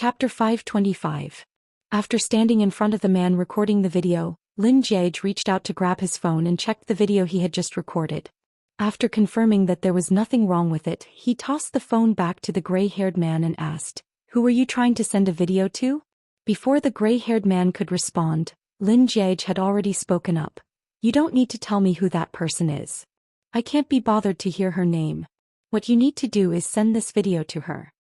Chapter 525. After standing in front of the man recording the video, Lin Jiage reached out to grab his phone and checked the video he had just recorded. After confirming that there was nothing wrong with it, he tossed the phone back to the gray-haired man and asked, "Who were you trying to send a video to?" Before the gray-haired man could respond, Lin Jiage had already spoken up. "You don't need to tell me who that person is. I can't be bothered to hear her name. What you need to do is send this video to her."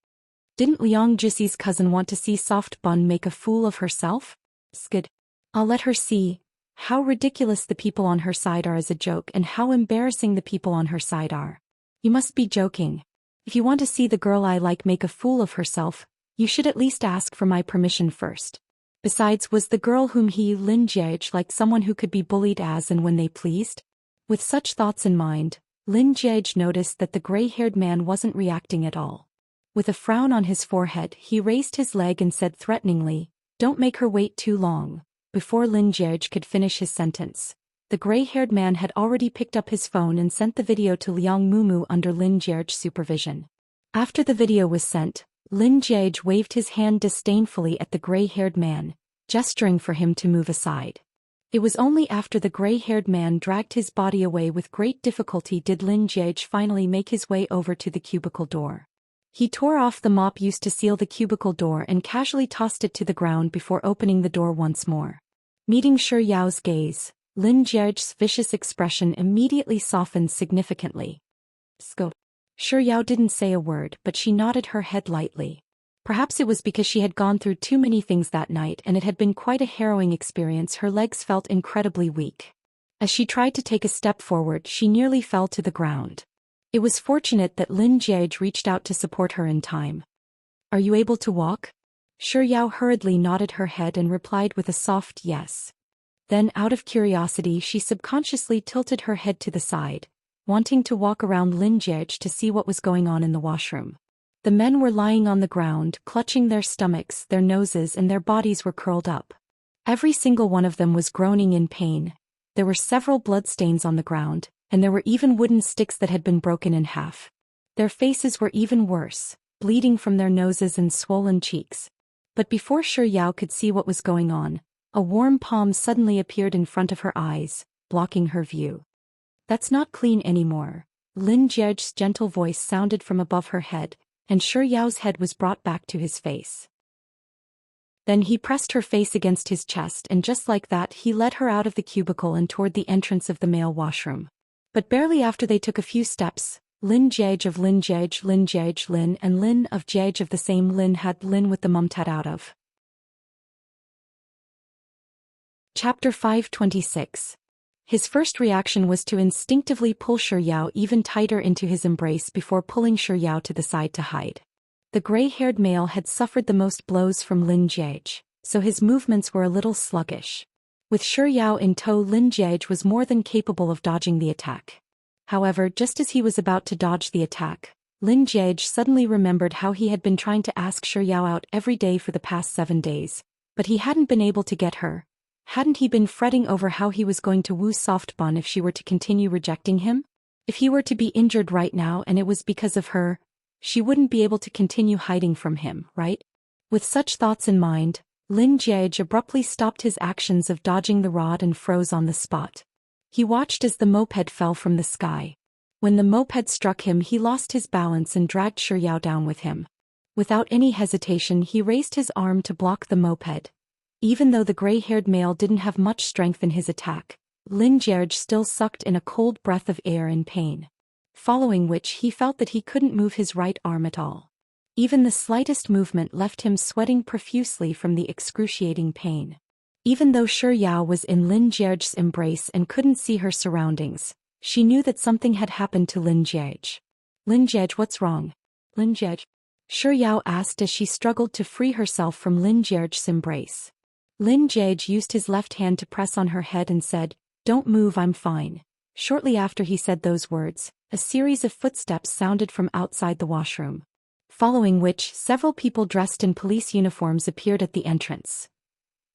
Didn't Liang Jixie's cousin want to see Soft Bun make a fool of herself? Skid. I'll let her see how ridiculous the people on her side are as a joke and how embarrassing the people on her side are. You must be joking. If you want to see the girl I like make a fool of herself, you should at least ask for my permission first. Besides, was the girl whom he, Lin Jiage, like someone who could be bullied as and when they pleased? With such thoughts in mind, Lin Jiage noticed that the gray-haired man wasn't reacting at all. With a frown on his forehead, he raised his leg and said threateningly, "Don't make her wait too long." Before Lin Jiage could finish his sentence, the gray-haired man had already picked up his phone and sent the video to Liang Mumu under Lin Jiage's supervision. After the video was sent, Lin Jiage waved his hand disdainfully at the gray-haired man, gesturing for him to move aside. It was only after the gray-haired man dragged his body away with great difficulty did Lin Jiage finally make his way over to the cubicle door. He tore off the mop used to seal the cubicle door and casually tossed it to the ground before opening the door once more. Meeting Shi Yao's gaze, Lin Jiage's vicious expression immediately softened significantly. Scope. Shi Yao didn't say a word, but she nodded her head lightly. Perhaps it was because she had gone through too many things that night and it had been quite a harrowing experience. Her legs felt incredibly weak. As she tried to take a step forward, she nearly fell to the ground. It was fortunate that Lin Jiage reached out to support her in time. "Are you able to walk?" Shi Yao hurriedly nodded her head and replied with a soft yes. Then, out of curiosity, she subconsciously tilted her head to the side, wanting to walk around Lin Jiage to see what was going on in the washroom. The men were lying on the ground, clutching their stomachs, their noses, and their bodies were curled up. Every single one of them was groaning in pain. There were several bloodstains on the ground, and there were even wooden sticks that had been broken in half. Their faces were even worse, bleeding from their noses and swollen cheeks. But before Shi Yao could see what was going on, a warm palm suddenly appeared in front of her eyes, blocking her view. "That's not clean anymore." Lin Jiage's gentle voice sounded from above her head, and Shi Yao's head was brought back to his face. Then he pressed her face against his chest and just like that he led her out of the cubicle and toward the entrance of the male washroom. But barely after they took a few steps, Lin Jiage of Lin Jiage, Lin Jiage Lin, and Lin of Jiage of the same Lin had Lin with the mumtat out of. Chapter 526. His first reaction was to instinctively pull Shi Yao even tighter into his embrace before pulling Shi Yao to the side to hide. The gray-haired male had suffered the most blows from Lin Jiage, so his movements were a little sluggish. With Shi Yao in tow, Lin Jiage was more than capable of dodging the attack. However, just as he was about to dodge the attack, Lin Jiage suddenly remembered how he had been trying to ask Shi Yao out every day for the past 7 days, but he hadn't been able to get her. Hadn't he been fretting over how he was going to woo Soft Bun if she were to continue rejecting him? If he were to be injured right now and it was because of her, she wouldn't be able to continue hiding from him, right? With such thoughts in mind, Lin Jiage abruptly stopped his actions of dodging the rod and froze on the spot. He watched as the moped fell from the sky. When the moped struck him, he lost his balance and dragged Shi Yao down with him. Without any hesitation, he raised his arm to block the moped. Even though the gray-haired male didn't have much strength in his attack, Lin Jiage still sucked in a cold breath of air in pain. Following which he felt that he couldn't move his right arm at all. Even the slightest movement left him sweating profusely from the excruciating pain. Even though Shi Yao was in Lin Jiage's embrace and couldn't see her surroundings, she knew that something had happened to Lin Jiage. "Lin Jiage, what's wrong?" "Lin Jiage?" Shi Yao asked as she struggled to free herself from Lin Jiage's embrace. Lin Jiage used his left hand to press on her head and said, "Don't move, I'm fine." Shortly after he said those words, a series of footsteps sounded from outside the washroom. Following which, several people dressed in police uniforms appeared at the entrance.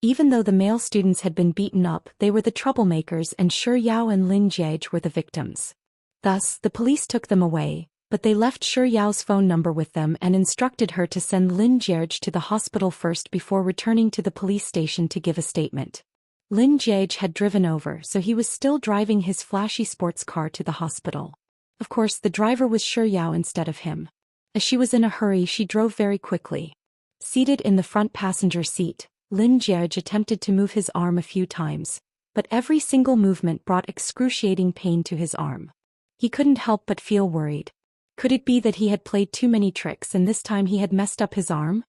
Even though the male students had been beaten up, they were the troublemakers and Shi Yao and Lin Jiage were the victims. Thus, the police took them away, but they left Shi Yao's phone number with them and instructed her to send Lin Jie to the hospital first before returning to the police station to give a statement. Lin Jie had driven over, so he was still driving his flashy sports car to the hospital. Of course, the driver was Shi Yao instead of him. As she was in a hurry, she drove very quickly. Seated in the front passenger seat, Lin Jie attempted to move his arm a few times, but every single movement brought excruciating pain to his arm. He couldn't help but feel worried. Could it be that he had played too many tricks and this time he had messed up his arm?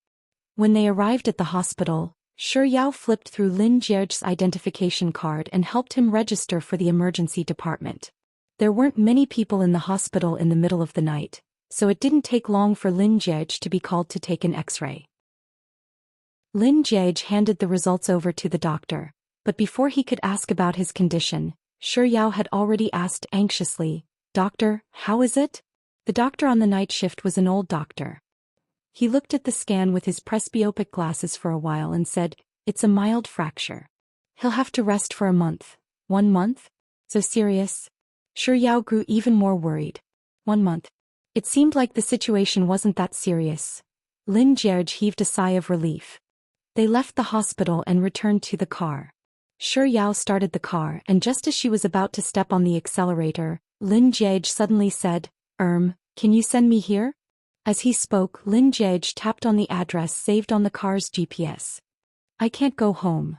When they arrived at the hospital, Shi Yao flipped through Lin Jie's identification card and helped him register for the emergency department. There weren't many people in the hospital in the middle of the night, so it didn't take long for Lin Jie to be called to take an X-ray. Lin Jie handed the results over to the doctor, but before he could ask about his condition, Shi Yao had already asked anxiously, "Doctor, how is it?" The doctor on the night shift was an old doctor. He looked at the scan with his presbyopic glasses for a while and said, "It's a mild fracture. He'll have to rest for a month." 1 month? So serious? Shi Yao grew even more worried. 1 month. It seemed like the situation wasn't that serious. Lin Jie heaved a sigh of relief. They left the hospital and returned to the car. Shi Yao started the car, and just as she was about to step on the accelerator, Lin Jie suddenly said, Can you send me here?" As he spoke, Lin Jie tapped on the address saved on the car's GPS. "I can't go home."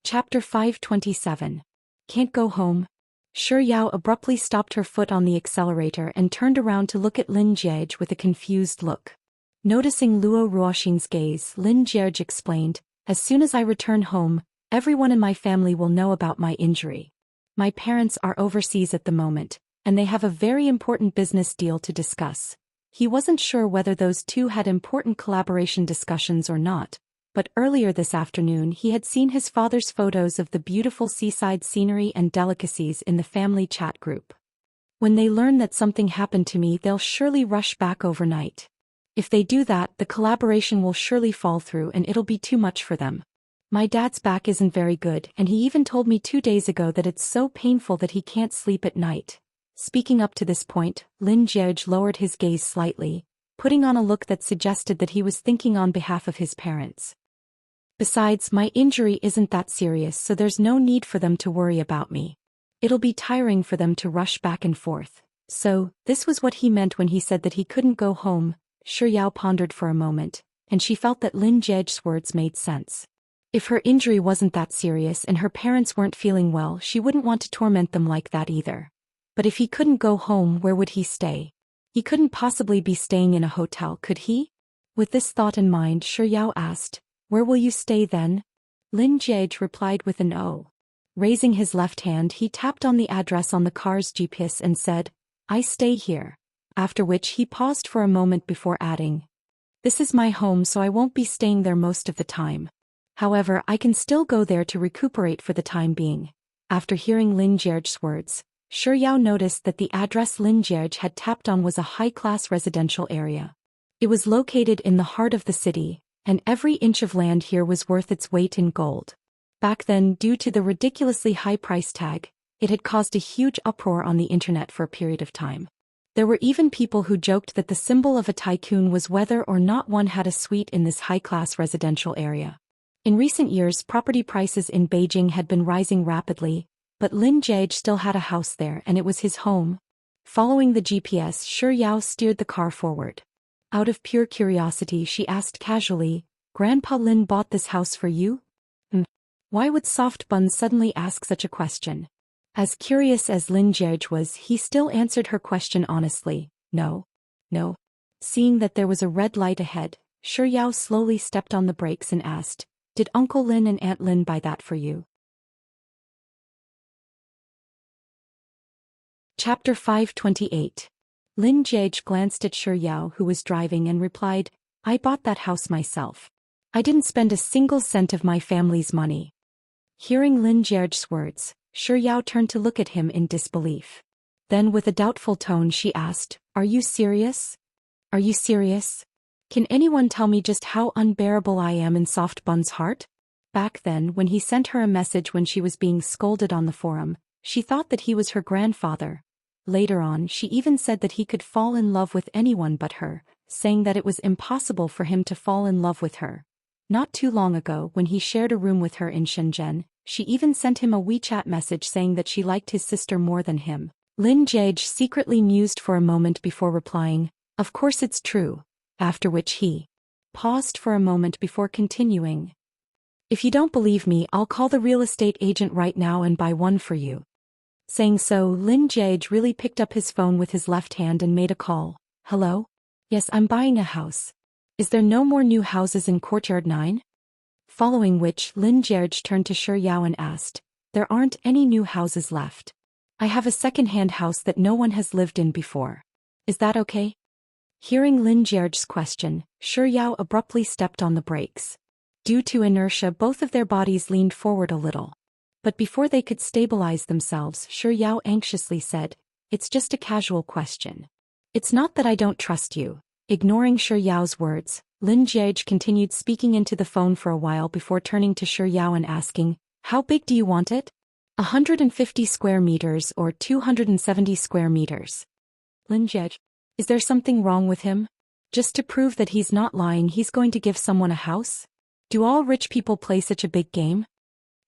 Chapter 527. Can't go home? Shi Yao abruptly stopped her foot on the accelerator and turned around to look at Lin Jie with a confused look. Noticing Luo Ruoxing's gaze, Lin Jie explained, "As soon as I return home, everyone in my family will know about my injury. My parents are overseas at the moment, and they have a very important business deal to discuss." He wasn't sure whether those two had important collaboration discussions or not, but earlier this afternoon he had seen his father's photos of the beautiful seaside scenery and delicacies in the family chat group. "When they learn that something happened to me, they'll surely rush back overnight. If they do that, the collaboration will surely fall through and it'll be too much for them. My dad's back isn't very good, and he even told me 2 days ago that it's so painful that he can't sleep at night." Speaking up to this point, Lin Jie lowered his gaze slightly, putting on a look that suggested that he was thinking on behalf of his parents. "Besides, my injury isn't that serious, so there's no need for them to worry about me. It'll be tiring for them to rush back and forth." So, this was what he meant when he said that he couldn't go home. Shi Yao pondered for a moment, and she felt that Lin Jie's words made sense. If her injury wasn't that serious and her parents weren't feeling well, she wouldn't want to torment them like that either. But if he couldn't go home, where would he stay? He couldn't possibly be staying in a hotel, could he? With this thought in mind, Shi Yao asked, "Where will you stay then?" Lin Jie replied with an "Oh." Raising his left hand, he tapped on the address on the car's GPS and said, "I stay here." After which he paused for a moment before adding, "This is my home, so I won't be staying there most of the time. However, I can still go there to recuperate for the time being." After hearing Lin Jie's words, Shi Yao noticed that the address Lin Jie had tapped on was a high-class residential area. It was located in the heart of the city, and every inch of land here was worth its weight in gold. Back then, due to the ridiculously high price tag, it had caused a huge uproar on the internet for a period of time. There were even people who joked that the symbol of a tycoon was whether or not one had a suite in this high-class residential area. In recent years, property prices in Beijing had been rising rapidly, but Lin Jie still had a house there and it was his home. Following the GPS, Shi Yao steered the car forward. Out of pure curiosity, she asked casually, "Grandpa Lin bought this house for you?" Why would Soft Bun suddenly ask such a question? As curious as Lin Jie was, he still answered her question honestly, No. Seeing that there was a red light ahead, Shi Yao slowly stepped on the brakes and asked, "Did Uncle Lin and Aunt Lin buy that for you?" Chapter 528. Lin Jie glanced at Shi Yao, who was driving, and replied, "I bought that house myself. I didn't spend a single cent of my family's money." Hearing Lin Jie's words, Shi Yao turned to look at him in disbelief. Then with a doubtful tone she asked, "Are you serious? Are you serious? Can anyone tell me just how unbearable I am in Soft Bun's heart?" Back then, when he sent her a message when she was being scolded on the forum, she thought that he was her grandfather, Later on, she even said that he could fall in love with anyone but her, saying that it was impossible for him to fall in love with her. Not too long ago, when he shared a room with her in Shenzhen, she even sent him a WeChat message saying that she liked his sister more than him. Lin Jage secretly mused for a moment before replying, "Of course it's true," after which he paused for a moment before continuing. "If you don't believe me, I'll call the real estate agent right now and buy one for you." Saying so, Lin Jage really picked up his phone with his left hand and made a call. "Hello? Yes, I'm buying a house. Is there no more new houses in Courtyard 9? Following which, Lin Jage turned to Shi Yao and asked, "There aren't any new houses left. I have a second-hand house that no one has lived in before. Is that okay?" Hearing Lin Jage's question, Shi Yao abruptly stepped on the brakes. Due to inertia, both of their bodies leaned forward a little. But before they could stabilize themselves, Shi Yao anxiously said, "It's just a casual question. It's not that I don't trust you." Ignoring Shi Yao's words, Lin Jage continued speaking into the phone for a while before turning to Shi Yao and asking, "How big do you want it? 150 square meters or 270 square meters? Lin Jage, is there something wrong with him? Just to prove that he's not lying, he's going to give someone a house? Do all rich people play such a big game?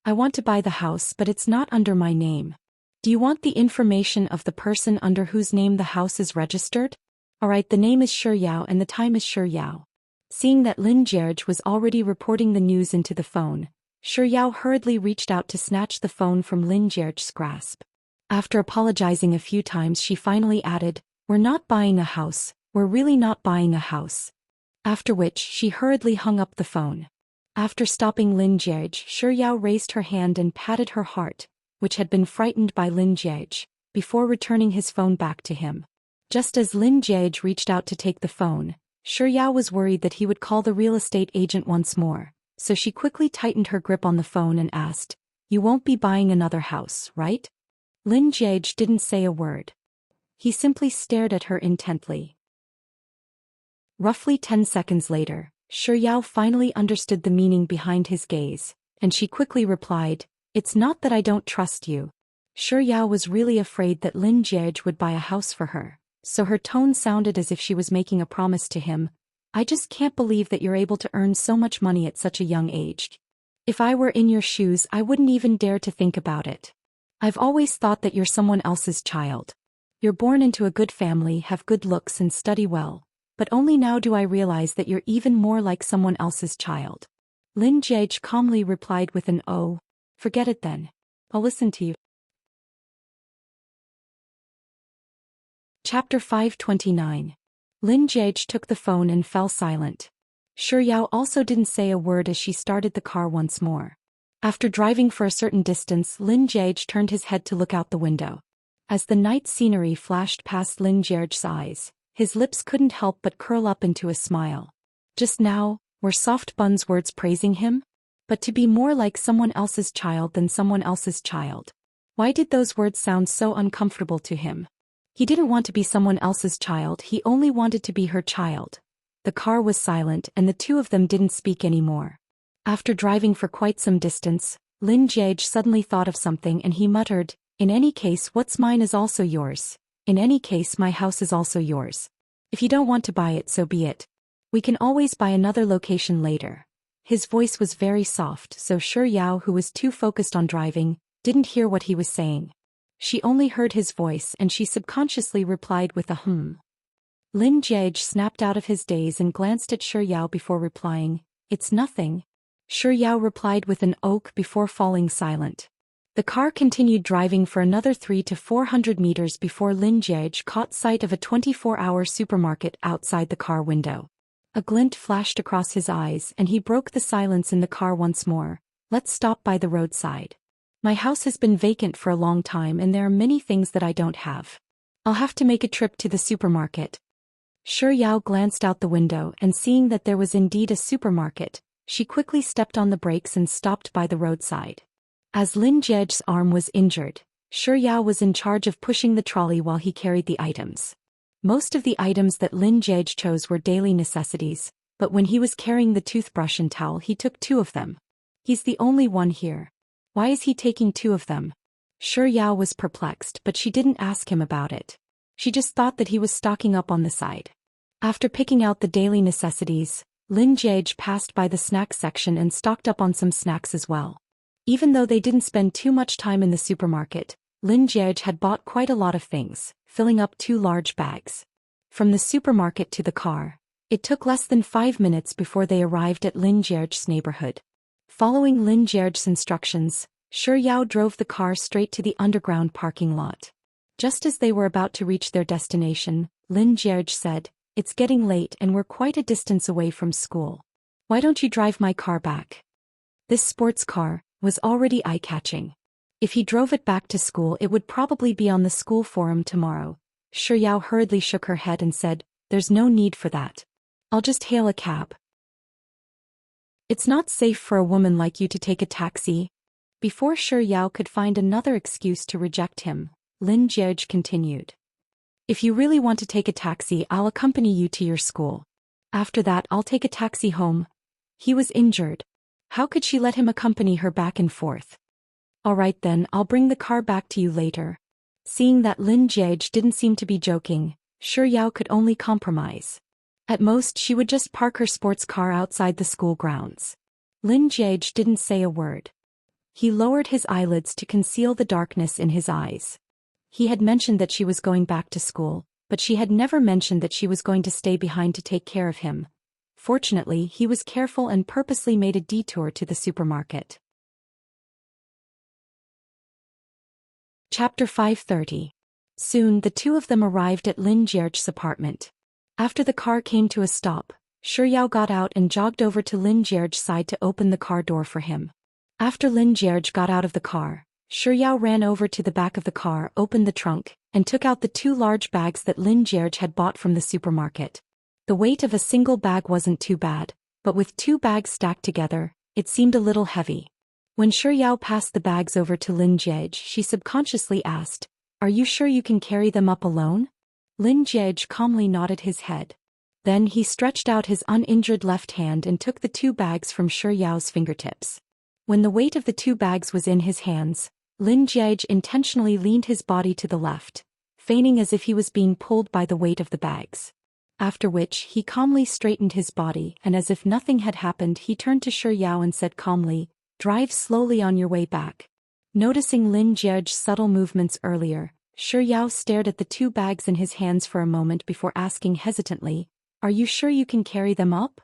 I want to buy the house, but it's not under my name. Do you want the information of the person under whose name the house is registered? Alright, the name is Shi Yao and the time is Shi Yao." Seeing that Lin Jage was already reporting the news into the phone, Shi Yao hurriedly reached out to snatch the phone from Lin Jage's grasp. After apologizing a few times, she finally added, "We're not buying a house, we're really not buying a house." After which, she hurriedly hung up the phone. After stopping Lin Jage, Shi Yao raised her hand and patted her heart, which had been frightened by Lin Jage, before returning his phone back to him. Just as Lin Jage reached out to take the phone, Shi Yao was worried that he would call the real estate agent once more, so she quickly tightened her grip on the phone and asked, "You won't be buying another house, right?" Lin Jage didn't say a word. He simply stared at her intently. Roughly 10 seconds later, Shi Yao finally understood the meaning behind his gaze, and she quickly replied, "It's not that I don't trust you." Shi Yao was really afraid that Lin Jage would buy a house for her, so her tone sounded as if she was making a promise to him. "I just can't believe that you're able to earn so much money at such a young age. If I were in your shoes, I wouldn't even dare to think about it. I've always thought that you're someone else's child. You're born into a good family, have good looks and study well, but only now do I realize that you're even more like someone else's child." Lin Jage calmly replied with an "Oh, forget it then. I'll listen to you." Chapter 529. Lin Jage took the phone and fell silent. Shi Yao also didn't say a word as she started the car once more. After driving for a certain distance, Lin Jage turned his head to look out the window. As the night scenery flashed past Lin Jage's eyes, his lips couldn't help but curl up into a smile. Just now, were Soft Bun's words praising him? But to be more like someone else's child than someone else's child. Why did those words sound so uncomfortable to him? He didn't want to be someone else's child, he only wanted to be her child. The car was silent and the two of them didn't speak anymore. After driving for quite some distance, Lin Jage suddenly thought of something and he muttered, "In any case, what's mine is also yours. In any case, my house is also yours. If you don't want to buy it, so be it. We can always buy another location later." His voice was very soft, so Shi Yao, who was too focused on driving, didn't hear what he was saying. She only heard his voice and she subconsciously replied with a "hmm." Lin Jage snapped out of his daze and glanced at Shi Yao before replying, "It's nothing." Shi Yao replied with an "ok" before falling silent. The car continued driving for another 300 to 400 meters before Lin Jage caught sight of a 24-hour supermarket outside the car window. A glint flashed across his eyes and he broke the silence in the car once more. "Let's stop by the roadside. My house has been vacant for a long time and there are many things that I don't have. I'll have to make a trip to the supermarket." Shi Yao glanced out the window and seeing that there was indeed a supermarket, she quickly stepped on the brakes and stopped by the roadside. As Lin Jage's arm was injured, Shi Yao was in charge of pushing the trolley while he carried the items. Most of the items that Lin Jage chose were daily necessities, but when he was carrying the toothbrush and towel he took 2 of them. He's the only one here. Why is he taking 2 of them? Shi Yao was perplexed, but she didn't ask him about it. She just thought that he was stocking up on the side. After picking out the daily necessities, Lin Jiage passed by the snack section and stocked up on some snacks as well. Even though they didn't spend too much time in the supermarket, Lin Jiage had bought quite a lot of things, filling up 2 large bags. From the supermarket to the car, it took less than 5 minutes before they arrived at Lin Jiage's neighborhood. Following Lin Jiage's instructions, Shi Yao drove the car straight to the underground parking lot. Just as they were about to reach their destination, Lin Jiage said, "It's getting late and we're quite a distance away from school. Why don't you drive my car back?" This sports car was already eye-catching. If he drove it back to school, it would probably be on the school forum tomorrow. Shi Yao hurriedly shook her head and said, "There's no need for that. I'll just hail a cab." "It's not safe for a woman like you to take a taxi." Before Shi Yao could find another excuse to reject him, Lin Jiage continued. "If you really want to take a taxi, I'll accompany you to your school. After that, I'll take a taxi home." He was injured. How could she let him accompany her back and forth? "All right then, I'll bring the car back to you later." Seeing that Lin Jiage didn't seem to be joking, Shi Yao could only compromise. At most, she would just park her sports car outside the school grounds. Lin Jiage didn't say a word. He lowered his eyelids to conceal the darkness in his eyes. He had mentioned that she was going back to school, but she had never mentioned that she was going to stay behind to take care of him. Fortunately, he was careful and purposely made a detour to the supermarket. Chapter 530. Soon the two of them arrived at Lin Jiage's apartment. After the car came to a stop, Shi Yao got out and jogged over to Lin Jiage's side to open the car door for him. After Lin Jiage got out of the car, Shi Yao ran over to the back of the car, opened the trunk, and took out the 2 large bags that Lin Jiage had bought from the supermarket. The weight of a single bag wasn't too bad, but with 2 bags stacked together, it seemed a little heavy. When Shi Yao passed the bags over to Lin Jiage, she subconsciously asked, "Are you sure you can carry them up alone?" Lin Jiage calmly nodded his head. Then he stretched out his uninjured left hand and took the 2 bags from Shi Yao's fingertips. When the weight of the 2 bags was in his hands, Lin Jiage intentionally leaned his body to the left, feigning as if he was being pulled by the weight of the bags. After which, he calmly straightened his body, and as if nothing had happened, he turned to Shi Yao and said calmly, "Drive slowly on your way back." Noticing Lin Jiage's subtle movements earlier, Shi Yao stared at the 2 bags in his hands for a moment before asking hesitantly, "Are you sure you can carry them up?"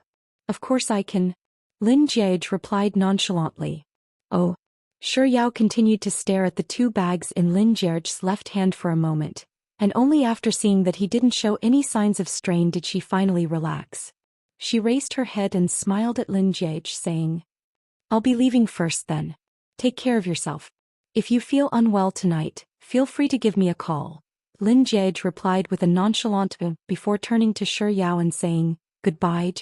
"Of course I can," Lin Jiage replied nonchalantly. "Oh." Shi Yao continued to stare at the 2 bags in Lin Jiage's left hand for a moment, and only after seeing that he didn't show any signs of strain did she finally relax. She raised her head and smiled at Lin Jiage, saying, "I'll be leaving first then. Take care of yourself. If you feel unwell tonight, feel free to give me a call." Lin Jiage replied with a nonchalant before turning to Shi Yao and saying, "Goodbye."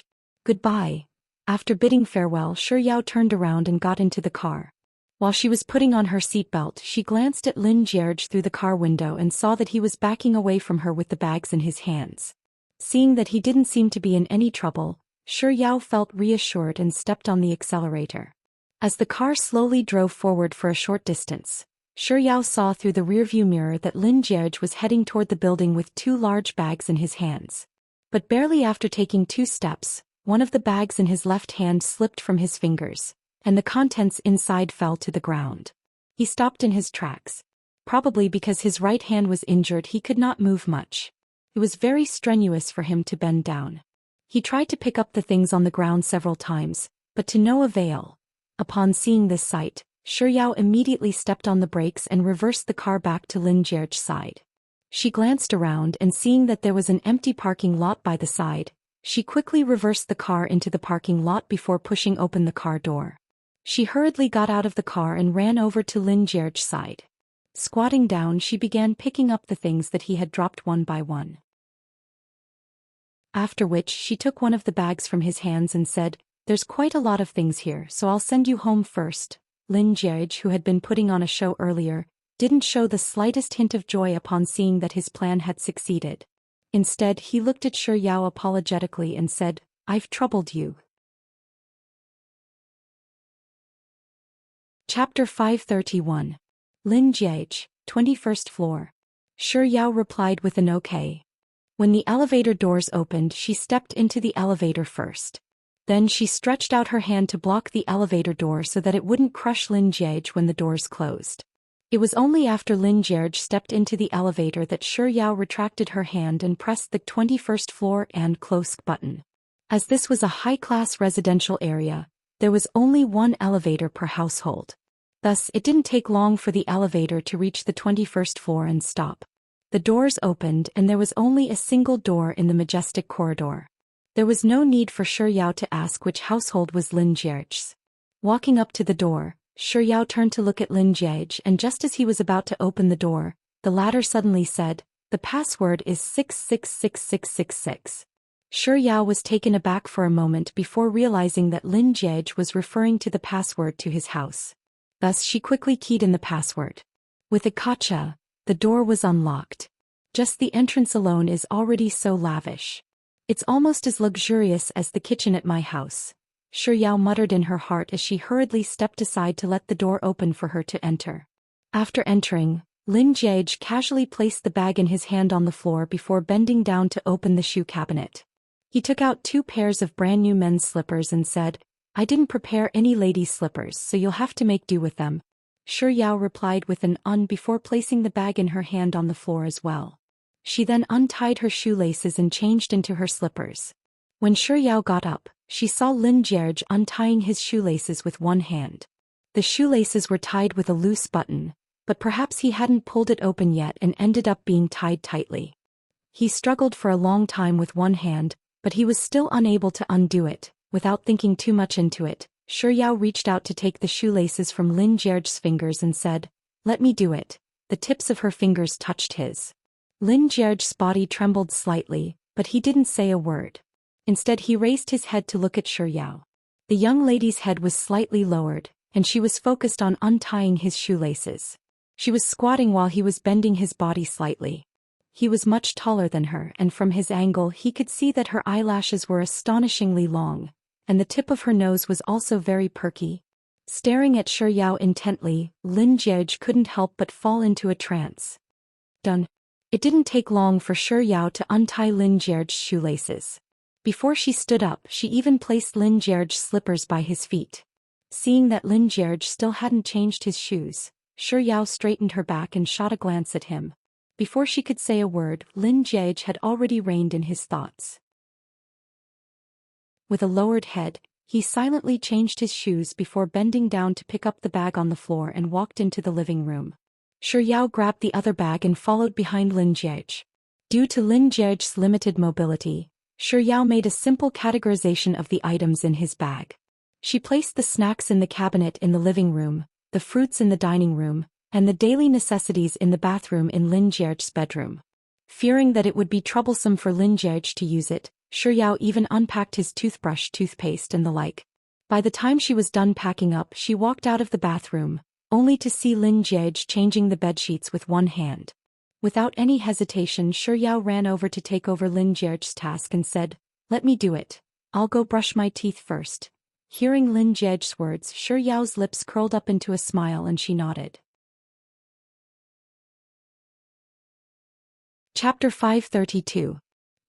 "Goodbye." After bidding farewell, Shi Yao turned around and got into the car. While she was putting on her seatbelt, she glanced at Lin Jiage through the car window and saw that he was backing away from her with the bags in his hands. Seeing that he didn't seem to be in any trouble, Shi Yao felt reassured and stepped on the accelerator. As the car slowly drove forward for a short distance, Shi Yao saw through the rearview mirror that Lin Jiage was heading toward the building with 2 large bags in his hands. But barely after taking 2 steps, one of the bags in his left hand slipped from his fingers, and the contents inside fell to the ground. He stopped in his tracks. Probably because his right hand was injured, he could not move much. It was very strenuous for him to bend down. He tried to pick up the things on the ground several times, but to no avail. Upon seeing this sight, Shi Yao immediately stepped on the brakes and reversed the car back to Lin Jiage's side. She glanced around and seeing that there was an empty parking lot by the side, she quickly reversed the car into the parking lot before pushing open the car door. She hurriedly got out of the car and ran over to Lin Jiage's side. Squatting down, she began picking up the things that he had dropped one by one. After which she took one of the bags from his hands and said, "There's quite a lot of things here, so I'll send you home first." Lin Jiage, who had been putting on a show earlier, didn't show the slightest hint of joy upon seeing that his plan had succeeded. Instead, he looked at Shi Yao apologetically and said, "I've troubled you." Chapter 531. Lin Jiage, 21st floor. Shi Yao replied with an okay. When the elevator doors opened, she stepped into the elevator first. Then she stretched out her hand to block the elevator door so that it wouldn't crush Lin Jiage when the doors closed. It was only after Lin Jiage stepped into the elevator that Shi Yao retracted her hand and pressed the 21st floor and close button. As this was a high-class residential area, there was only one elevator per household. Thus, it didn't take long for the elevator to reach the 21st floor and stop. The doors opened and there was only a single door in the majestic corridor. There was no need for Shi Yao to ask which household was Lin Jiage's. Walking up to the door, Shi Yao turned to look at Lin Jiage, and just as he was about to open the door, the latter suddenly said, "The password is 666666. Shi Yao was taken aback for a moment before realizing that Lin Jiage was referring to the password to his house. Thus she quickly keyed in the password. With a gotcha, the door was unlocked. Just the entrance alone is already so lavish. It's almost as luxurious as the kitchen at my house," Shi Yao muttered in her heart as she hurriedly stepped aside to let the door open for her to enter. After entering, Lin Jiage casually placed the bag in his hand on the floor before bending down to open the shoe cabinet. He took out 2 pairs of brand new men's slippers and said, "I didn't prepare any ladies' slippers, so you'll have to make do with them." Shi Yao replied with an before placing the bag in her hand on the floor as well. She then untied her shoelaces and changed into her slippers. When Shi Yao got up, she saw Lin Jiage untying his shoelaces with one hand. The shoelaces were tied with a loose button, but perhaps he hadn't pulled it open yet and ended up being tied tightly. He struggled for a long time with one hand, but he was still unable to undo it. Without thinking too much into it, Shi Yao reached out to take the shoelaces from Lin Jiage's fingers and said, "Let me do it." The tips of her fingers touched his. Lin Jiage's body trembled slightly, but he didn't say a word. Instead he raised his head to look at Shi Yao. The young lady's head was slightly lowered, and she was focused on untying his shoelaces. She was squatting while he was bending his body slightly. He was much taller than her, and from his angle he could see that her eyelashes were astonishingly long, and the tip of her nose was also very perky. Staring at Shi Yao intently, Lin Jiage couldn't help but fall into a trance. Done. It didn't take long for Shi Yao to untie Lin Jiage's shoelaces. Before she stood up, she even placed Lin Jiage's slippers by his feet. Seeing that Lin Jiage still hadn't changed his shoes, Shi Yao straightened her back and shot a glance at him. Before she could say a word, Lin Jiage had already reined in his thoughts. With a lowered head, he silently changed his shoes before bending down to pick up the bag on the floor and walked into the living room. Shi Yao grabbed the other bag and followed behind Lin Jiage. Due to Lin Jiage's limited mobility, Shi Yao made a simple categorization of the items in his bag. She placed the snacks in the cabinet in the living room, the fruits in the dining room, and the daily necessities in the bathroom in Lin Jiage's bedroom. Fearing that it would be troublesome for Lin Jiage to use it, Shi Yao even unpacked his toothbrush, toothpaste and the like. By the time she was done packing up, she walked out of the bathroom, only to see Lin Jiage changing the bedsheets with one hand. Without any hesitation, Shi Yao ran over to take over Lin Jiage's task and said, "Let me do it. I'll go brush my teeth first." Hearing Lin Jiage's words, Shi Yao's lips curled up into a smile and she nodded. Chapter 532.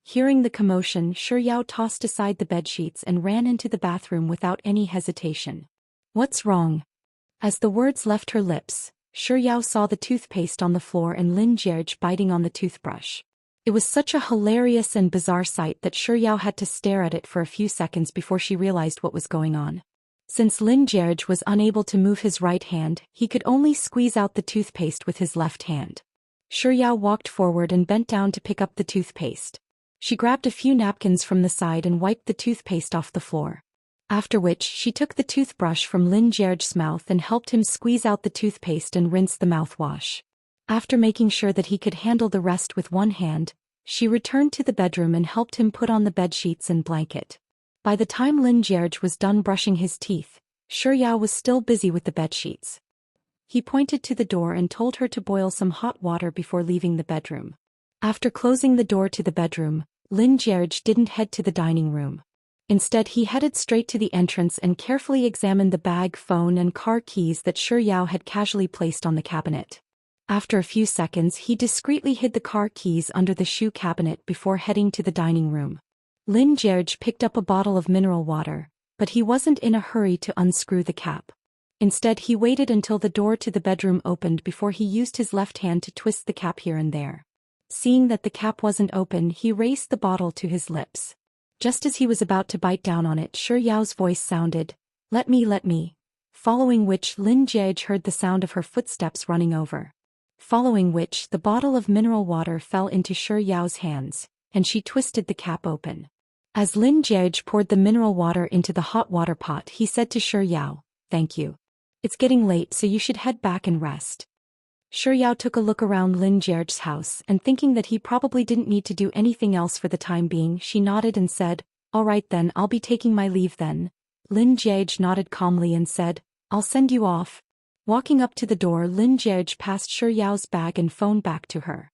Hearing the commotion, Shi Yao tossed aside the bedsheets and ran into the bathroom without any hesitation. "What's wrong?" As the words left her lips, Shi Yao saw the toothpaste on the floor and Lin Jiage biting on the toothbrush. It was such a hilarious and bizarre sight that Shi Yao had to stare at it for a few seconds before she realized what was going on. Since Lin Jiage was unable to move his right hand, he could only squeeze out the toothpaste with his left hand. Shi Yao walked forward and bent down to pick up the toothpaste. She grabbed a few napkins from the side and wiped the toothpaste off the floor. After which, she took the toothbrush from Lin Jiage's mouth and helped him squeeze out the toothpaste and rinse the mouthwash. After making sure that he could handle the rest with one hand, she returned to the bedroom and helped him put on the bedsheets and blanket. By the time Lin Jiage was done brushing his teeth, Shi Yao was still busy with the bedsheets. He pointed to the door and told her to boil some hot water before leaving the bedroom. After closing the door to the bedroom, Lin Jiage didn't head to the dining room. Instead he headed straight to the entrance and carefully examined the bag, phone and car keys that Shi Yao had casually placed on the cabinet. After a few seconds he discreetly hid the car keys under the shoe cabinet before heading to the dining room. Lin Jie picked up a bottle of mineral water, but he wasn't in a hurry to unscrew the cap. Instead he waited until the door to the bedroom opened before he used his left hand to twist the cap here and there. Seeing that the cap wasn't open, he raised the bottle to his lips. Just as he was about to bite down on it, Shi Yao's voice sounded, let me, following which Lin Jie heard the sound of her footsteps running over. Following which the bottle of mineral water fell into Shi Yao's hands, and she twisted the cap open. As Lin Jie poured the mineral water into the hot water pot, he said to Shi Yao, thank you. It's getting late, so you should head back and rest. Shi Yao took a look around Lin Jie's house and thinking that he probably didn't need to do anything else for the time being, she nodded and said, all right then, I'll be taking my leave then. Lin Jie nodded calmly and said, I'll send you off. Walking up to the door, Lin Jie passed Shi Yao's bag and phone back to her.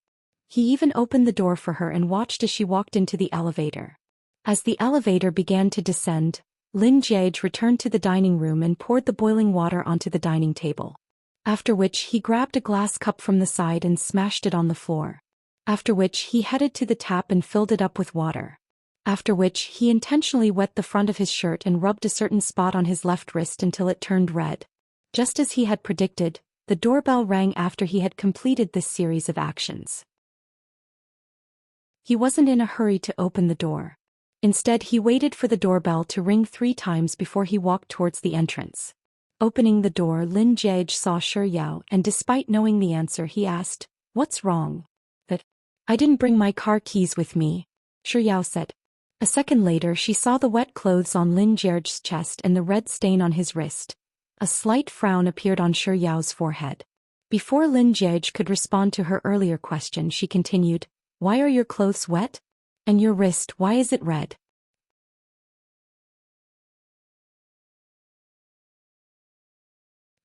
He even opened the door for her and watched as she walked into the elevator. As the elevator began to descend, Lin Jie returned to the dining room and poured the boiling water onto the dining table. After which he grabbed a glass cup from the side and smashed it on the floor. After which he headed to the tap and filled it up with water. After which he intentionally wet the front of his shirt and rubbed a certain spot on his left wrist until it turned red. Just as he had predicted, the doorbell rang after he had completed this series of actions. He wasn't in a hurry to open the door. Instead he waited for the doorbell to ring 3 times before he walked towards the entrance. Opening the door, Lin Jie saw Shi Yao and despite knowing the answer he asked, what's wrong? That I didn't bring my car keys with me, Shi Yao said. A second later she saw the wet clothes on Lin Jie's chest and the red stain on his wrist. A slight frown appeared on Shi Yao's forehead. Before Lin Jie could respond to her earlier question, she continued, why are your clothes wet? And your wrist, why is it red?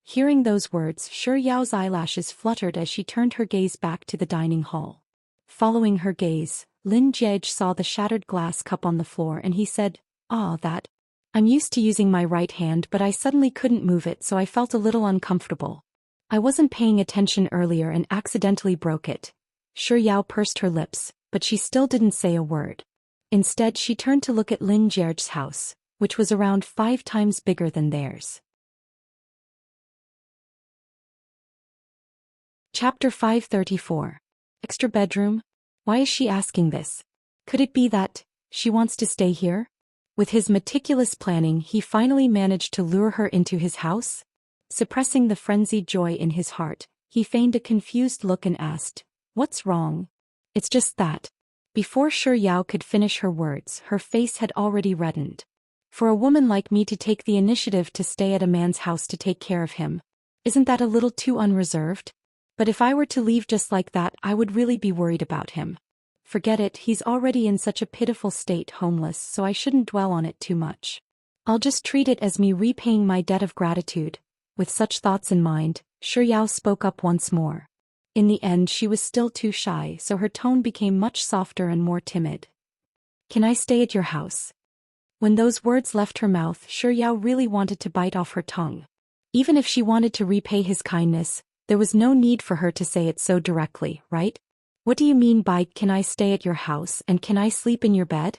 Hearing those words, Shi Yao's eyelashes fluttered as she turned her gaze back to the dining hall. Following her gaze, Lin Jie saw the shattered glass cup on the floor and he said, that. I'm used to using my right hand, but I suddenly couldn't move it, so I felt a little uncomfortable. I wasn't paying attention earlier and accidentally broke it. Shi Yao pursed her lips, but she still didn't say a word. Instead she turned to look at Lin Jie's house, which was around 5 times bigger than theirs. Chapter 534. Extra bedroom? Why is she asking this? Could it be that she wants to stay here? With his meticulous planning, he finally managed to lure her into his house. Suppressing the frenzied joy in his heart, he feigned a confused look and asked, what's wrong? It's just that. Before Shi Yao could finish her words, her face had already reddened. For a woman like me to take the initiative to stay at a man's house to take care of him, isn't that a little too unreserved? But if I were to leave just like that, I would really be worried about him. Forget it, he's already in such a pitiful state, homeless, so I shouldn't dwell on it too much. I'll just treat it as me repaying my debt of gratitude. With such thoughts in mind, Shi Yao spoke up once more. In the end she was still too shy, so her tone became much softer and more timid. Can I stay at your house? When those words left her mouth, Shi Yao really wanted to bite off her tongue. Even if she wanted to repay his kindness, there was no need for her to say it so directly, right? What do you mean by, can I stay at your house and can I sleep in your bed?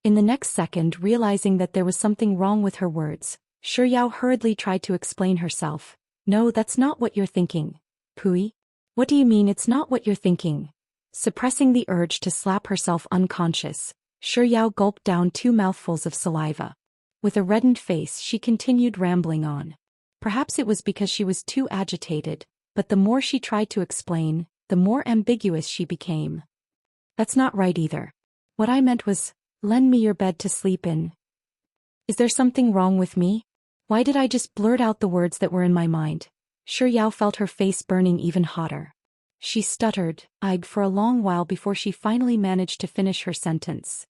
In the next second, realizing that there was something wrong with her words, Shi Yao hurriedly tried to explain herself. No, that's not what you're thinking. Pui? What do you mean it's not what you're thinking? Suppressing the urge to slap herself unconscious, Shi Yao gulped down 2 mouthfuls of saliva. With a reddened face she continued rambling on. Perhaps it was because she was too agitated, but the more she tried to explain, the more ambiguous she became. That's not right either. What I meant was, lend me your bed to sleep in. Is there something wrong with me? Why did I just blurt out the words that were in my mind? Shi Yao felt her face burning even hotter. She stuttered, eyed for a long while before she finally managed to finish her sentence.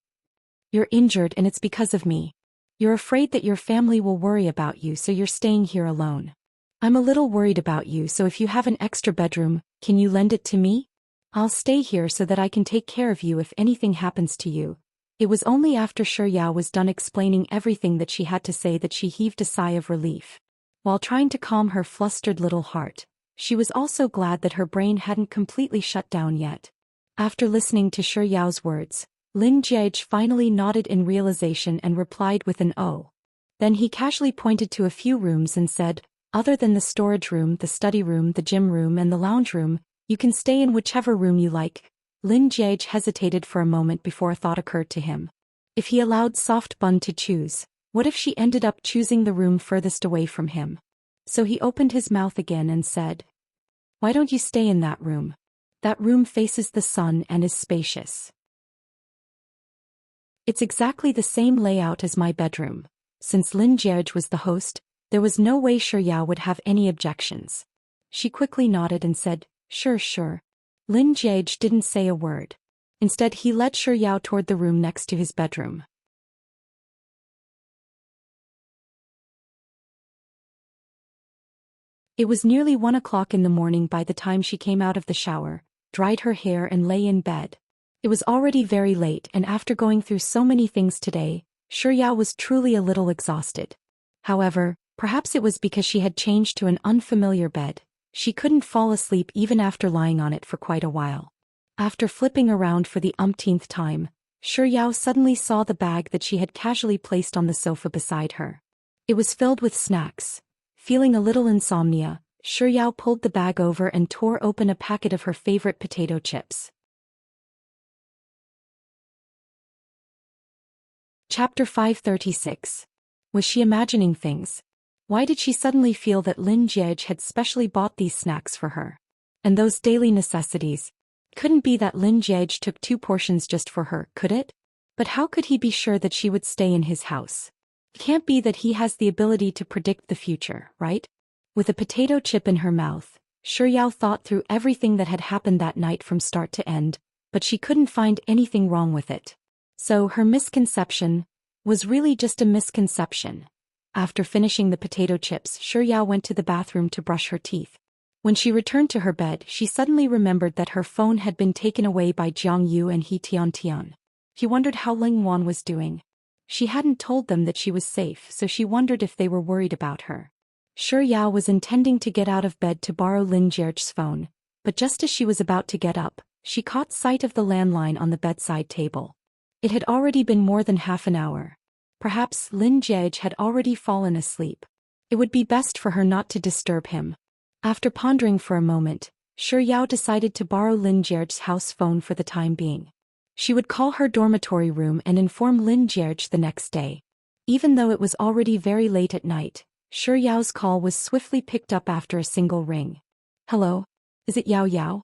You're injured and it's because of me. You're afraid that your family will worry about you, so you're staying here alone. I'm a little worried about you, so if you have an extra bedroom, can you lend it to me? I'll stay here so that I can take care of you if anything happens to you. It was only after Shi Yao was done explaining everything that she had to say that she heaved a sigh of relief. While trying to calm her flustered little heart, she was also glad that her brain hadn't completely shut down yet. After listening to Shi Yao's words, Lin Jiege finally nodded in realization and replied with an "oh." Then he casually pointed to a few rooms and said, "Other than the storage room, the study room, the gym room and the lounge room, you can stay in whichever room you like." Lin Jiege hesitated for a moment before a thought occurred to him. If he allowed Soft Bun to choose, what if she ended up choosing the room furthest away from him? So he opened his mouth again and said, "Why don't you stay in that room? That room faces the sun and is spacious. It's exactly the same layout as my bedroom." Since Lin Jiege was the host, there was no way Shi Yao would have any objections. She quickly nodded and said, "Sure, sure." Lin Jiege didn't say a word. Instead he led Shi Yao toward the room next to his bedroom. It was nearly 1 o'clock in the morning by the time she came out of the shower, dried her hair and lay in bed. It was already very late, and after going through so many things today, Shi Yao was truly a little exhausted. However, perhaps it was because she had changed to an unfamiliar bed. She couldn't fall asleep even after lying on it for quite a while. After flipping around for the umpteenth time, Shi Yao suddenly saw the bag that she had casually placed on the sofa beside her. It was filled with snacks. Feeling a little insomnia, Shi Yao pulled the bag over and tore open a packet of her favorite potato chips. Chapter 536. Was she imagining things? Why did she suddenly feel that Lin Jiege had specially bought these snacks for her? And those daily necessities? Couldn't be that Lin Jiege took 2 portions just for her, could it? But how could he be sure that she would stay in his house? It can't be that he has the ability to predict the future, right? With a potato chip in her mouth, Shi Yao thought through everything that had happened that night from start to end, but she couldn't find anything wrong with it. So her misconception was really just a misconception. After finishing the potato chips, Shi Yao went to the bathroom to brush her teeth. When she returned to her bed, she suddenly remembered that her phone had been taken away by Jiang Yu and He Tian. She wondered how Ling Wan was doing. She hadn't told them that she was safe, so she wondered if they were worried about her. Shi Yao was intending to get out of bed to borrow Lin Jiege's phone, but just as she was about to get up, she caught sight of the landline on the bedside table. It had already been more than half an hour. Perhaps Lin Jiege had already fallen asleep. It would be best for her not to disturb him. After pondering for a moment, Shi Yao decided to borrow Lin Jiege's house phone for the time being. She would call her dormitory room and inform Lin Jiege the next day. Even though it was already very late at night, Shi Yao's call was swiftly picked up after a single ring. "Hello? Is it Yao Yao?"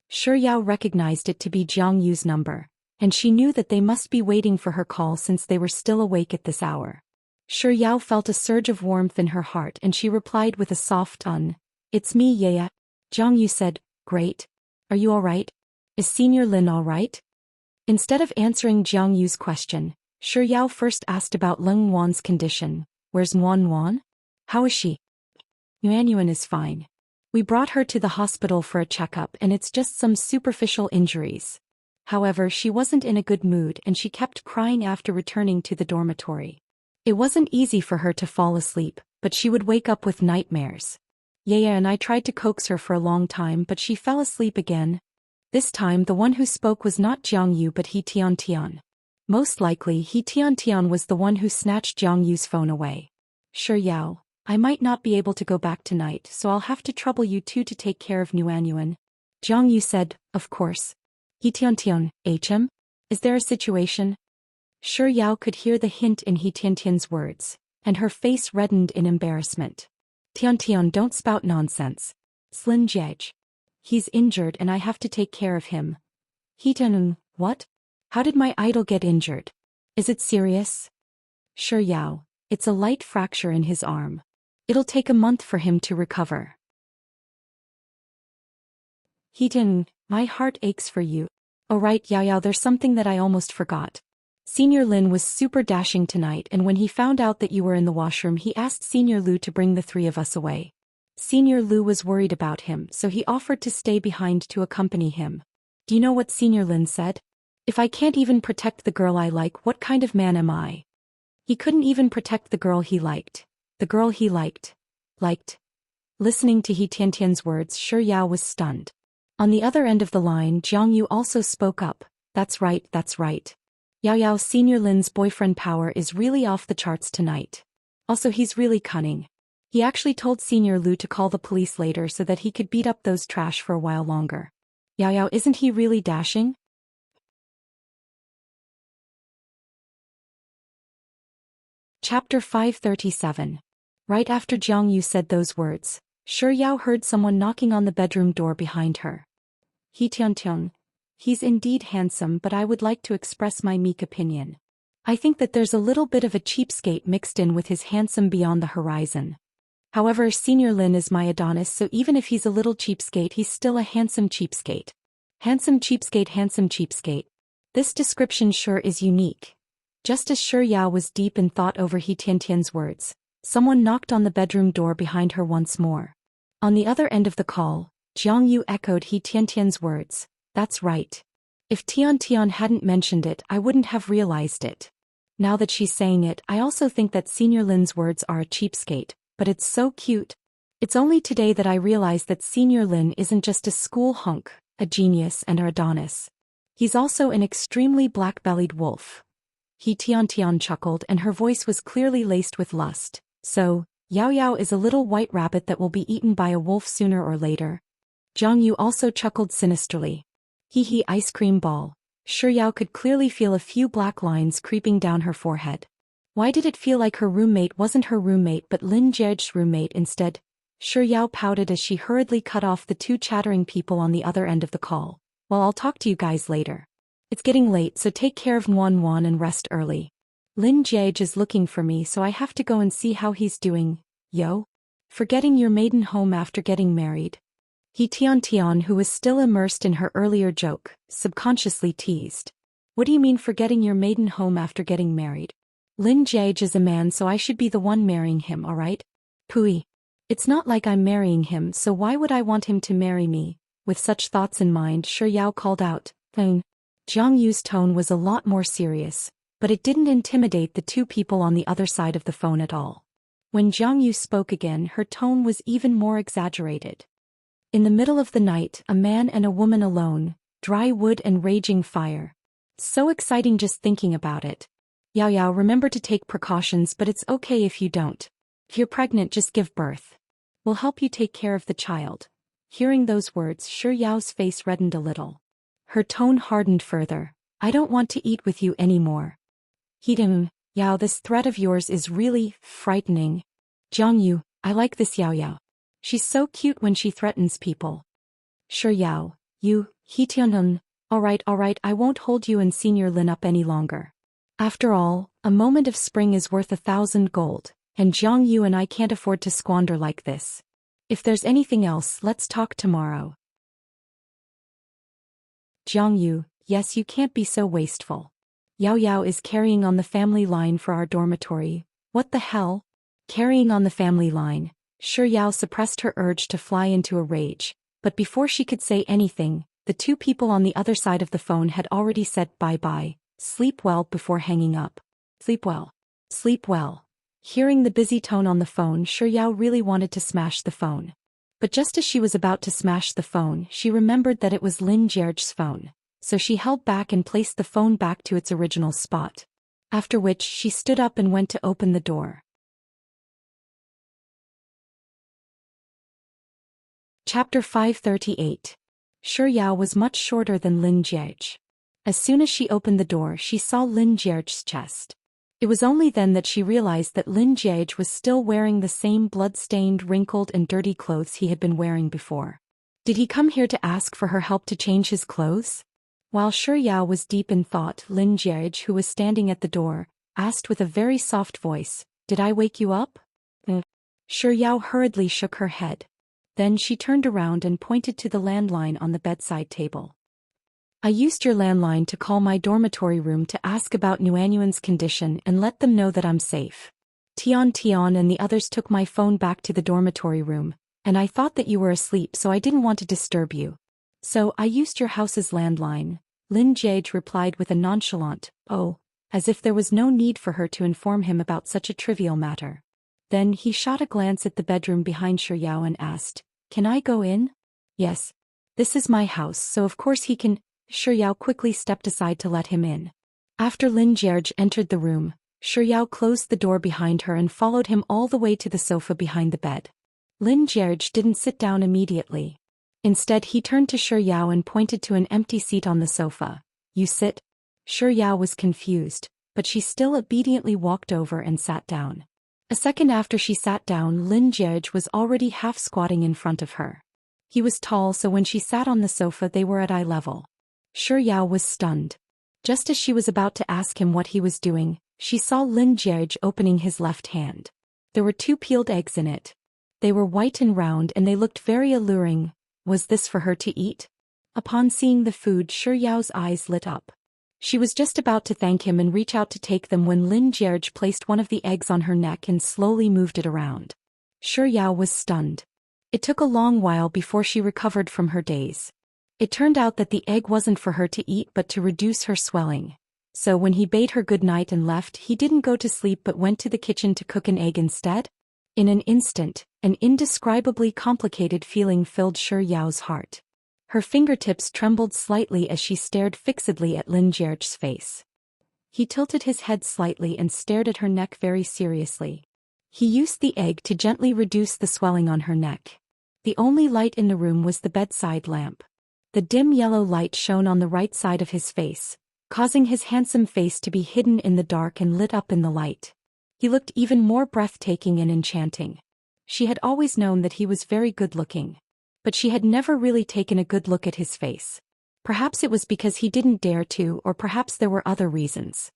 Shi Yao recognized it to be Jiang Yu's number, and she knew that they must be waiting for her call since they were still awake at this hour. Shi Yao felt a surge of warmth in her heart and she replied with a soft "It's me, Yaya." Jiang Yu said, "Great. Are you all right? Is Senior Lin all right?" Instead of answering Jiang Yu's question, Shi Yao first asked about Ling Wan's condition. "Where's Wan? How is she?" "Yuan is fine. We brought her to the hospital for a checkup and it's just some superficial injuries." However, she wasn't in a good mood and she kept crying after returning to the dormitory. It wasn't easy for her to fall asleep, but she would wake up with nightmares. "Yaya and I tried to coax her for a long time but she fell asleep again." This time the one who spoke was not Jiang Yu but He Tian. Most likely He Tian was the one who snatched Jiang Yu's phone away. "Shi Yao, I might not be able to go back tonight, so I'll have to trouble you two to take care of Yuan." Jiang Yu said, "Of course." "He Tian, HM? Is there a situation?" Shi Yao could hear the hint in He Tian's words, and her face reddened in embarrassment. Tian, don't spout nonsense. Lin Jiege. He's injured and I have to take care of him." He Tian, what? How did my idol get injured? Is it serious?" "Shi Yao, it's a light fracture in his arm. It'll take a month for him to recover." He Tian, my heart aches for you. "Oh right, Yao, there's something that I almost forgot. Senior Lin was super dashing tonight and when he found out that you were in the washroom he asked Senior Lu to bring the 3 of us away. Senior Lu was worried about him so he offered to stay behind to accompany him. Do you know what Senior Lin said?" If I can't even protect the girl I like, what kind of man am I? He couldn't even protect the girl he liked. The girl he liked. Listening to He Tiantian's words, Shi Yao was stunned. On the other end of the line, Jiang Yu also spoke up. That's right, that's right. Yao Yao, Senior Lin's boyfriend power is really off the charts tonight. Also, he's really cunning. He actually told Senior Lu to call the police later so that he could beat up those trash for a while longer. Yao Yao, isn't he really dashing? Chapter 537. Right after Jiang Yu said those words, Shi Yao heard someone knocking on the bedroom door behind her. He Tiantian. He's indeed handsome, but I would like to express my meek opinion. I think that there's a little bit of a cheapskate mixed in with his handsome beyond the horizon. However, Senior Lin is my Adonis, so even if he's a little cheapskate, he's still a handsome cheapskate. Handsome cheapskate, handsome cheapskate. This description sure is unique. Just as Shi Yao was deep in thought over He Tiantian's words, someone knocked on the bedroom door behind her once more. On the other end of the call, Jiang Yu echoed He Tiantian's words. That's right. If Tian hadn't mentioned it, I wouldn't have realized it. Now that she's saying it, I also think that Senior Lin's words are a cheapskate, but it's so cute. It's only today that I realized that Senior Lin isn't just a school hunk, a genius and a Adonis. He's also an extremely black-bellied wolf. He Tian chuckled, and her voice was clearly laced with lust. So, Yao Yao is a little white rabbit that will be eaten by a wolf sooner or later. Jiang Yu also chuckled sinisterly. Hee ice cream ball. Shi Yao could clearly feel a few black lines creeping down her forehead. Why did it feel like her roommate wasn't her roommate but Lin Jie's roommate instead? Shi Yao pouted as she hurriedly cut off the two chattering people on the other end of the call. Well, I'll talk to you guys later. It's getting late, so take care of Nguan and rest early. Lin Jie is looking for me, so I have to go and see how he's doing. Yo? Forgetting your maiden home after getting married? He Tian, who was still immersed in her earlier joke, subconsciously teased. What do you mean forgetting your maiden home after getting married? Lin Jie is a man, so I should be the one marrying him, alright? Pooey. It's not like I'm marrying him, so why would I want him to marry me? With such thoughts in mind, Shi Yao called out, Jiang Yu's tone was a lot more serious, but it didn't intimidate the two people on the other side of the phone at all. When Jiang Yu spoke again, her tone was even more exaggerated. In the middle of the night, a man and a woman alone, dry wood and raging fire. So exciting just thinking about it. Yao Yao, remember to take precautions, but it's okay if you don't. If you're pregnant, just give birth. We'll help you take care of the child. Hearing those words, Shi Yao's face reddened a little. Her tone hardened further. I don't want to eat with you anymore. Yao, this threat of yours is really frightening. Jiang Yu, I like this Yao Yao. She's so cute when she threatens people. Shi Yao, you, He Tian. Alright, I won't hold you and Senior Lin up any longer. After all, a moment of spring is worth 1,000 gold, and Jiang Yu and I can't afford to squander like this. If there's anything else, let's talk tomorrow. Jiang Yu, yes, you can't be so wasteful. Yao Yao is carrying on the family line for our dormitory. What the hell? Carrying on the family line. Shi Yao suppressed her urge to fly into a rage, but before she could say anything, the two people on the other side of the phone had already said bye-bye. Sleep well before hanging up. Sleep well. Sleep well. Hearing the busy tone on the phone, Shi Yao really wanted to smash the phone. But just as she was about to smash the phone, she remembered that it was Lin Jie's phone, so she held back and placed the phone back to its original spot. After which, she stood up and went to open the door. Chapter 538. Shi Yao was much shorter than Lin Jie. As soon as she opened the door, she saw Lin Jie's chest. It was only then that she realized that Lin Jie was still wearing the same blood-stained, wrinkled and dirty clothes he had been wearing before. Did he come here to ask for her help to change his clothes? While Shi Yao was deep in thought, Lin Jie, who was standing at the door, asked with a very soft voice, "Did I wake you up?" Shi Yao hurriedly shook her head. Then she turned around and pointed to the landline on the bedside table. I used your landline to call my dormitory room to ask about Nuanyuan's condition and let them know that I'm safe. Tian and the others took my phone back to the dormitory room, and I thought that you were asleep, so I didn't want to disturb you. So I used your house's landline. Lin Jiage replied with a nonchalant, "Oh," as if there was no need for her to inform him about such a trivial matter. Then he shot a glance at the bedroom behind Shi Yao and asked, "Can I go in?" "Yes. This is my house, so of course he can." Shi Yao quickly stepped aside to let him in. After Lin Jiage entered the room, Shi Yao closed the door behind her and followed him all the way to the sofa behind the bed. Lin Jiage didn't sit down immediately. Instead he turned to Shi Yao and pointed to an empty seat on the sofa. "You sit." Shi Yao was confused, but she still obediently walked over and sat down. A second after she sat down, Lin Jiage was already half squatting in front of her. He was tall, so when she sat on the sofa they were at eye level. Shi Yao was stunned. Just as she was about to ask him what he was doing, she saw Lin Jiage opening his left hand. There were 2 peeled eggs in it. They were white and round and they looked very alluring. Was this for her to eat? Upon seeing the food, Shi Yao's eyes lit up. She was just about to thank him and reach out to take them when Lin Jiage placed one of the eggs on her neck and slowly moved it around. Shi Yao was stunned. It took a long while before she recovered from her daze. It turned out that the egg wasn't for her to eat but to reduce her swelling. So when he bade her good night and left, he didn't go to sleep but went to the kitchen to cook an egg instead. In an instant, an indescribably complicated feeling filled Shi Yao's heart. Her fingertips trembled slightly as she stared fixedly at Lin Jiage's face. He tilted his head slightly and stared at her neck very seriously. He used the egg to gently reduce the swelling on her neck. The only light in the room was the bedside lamp. The dim yellow light shone on the right side of his face, causing his handsome face to be hidden in the dark and lit up in the light. He looked even more breathtaking and enchanting. She had always known that he was very good-looking, but she had never really taken a good look at his face. Perhaps it was because he didn't dare to, or perhaps there were other reasons.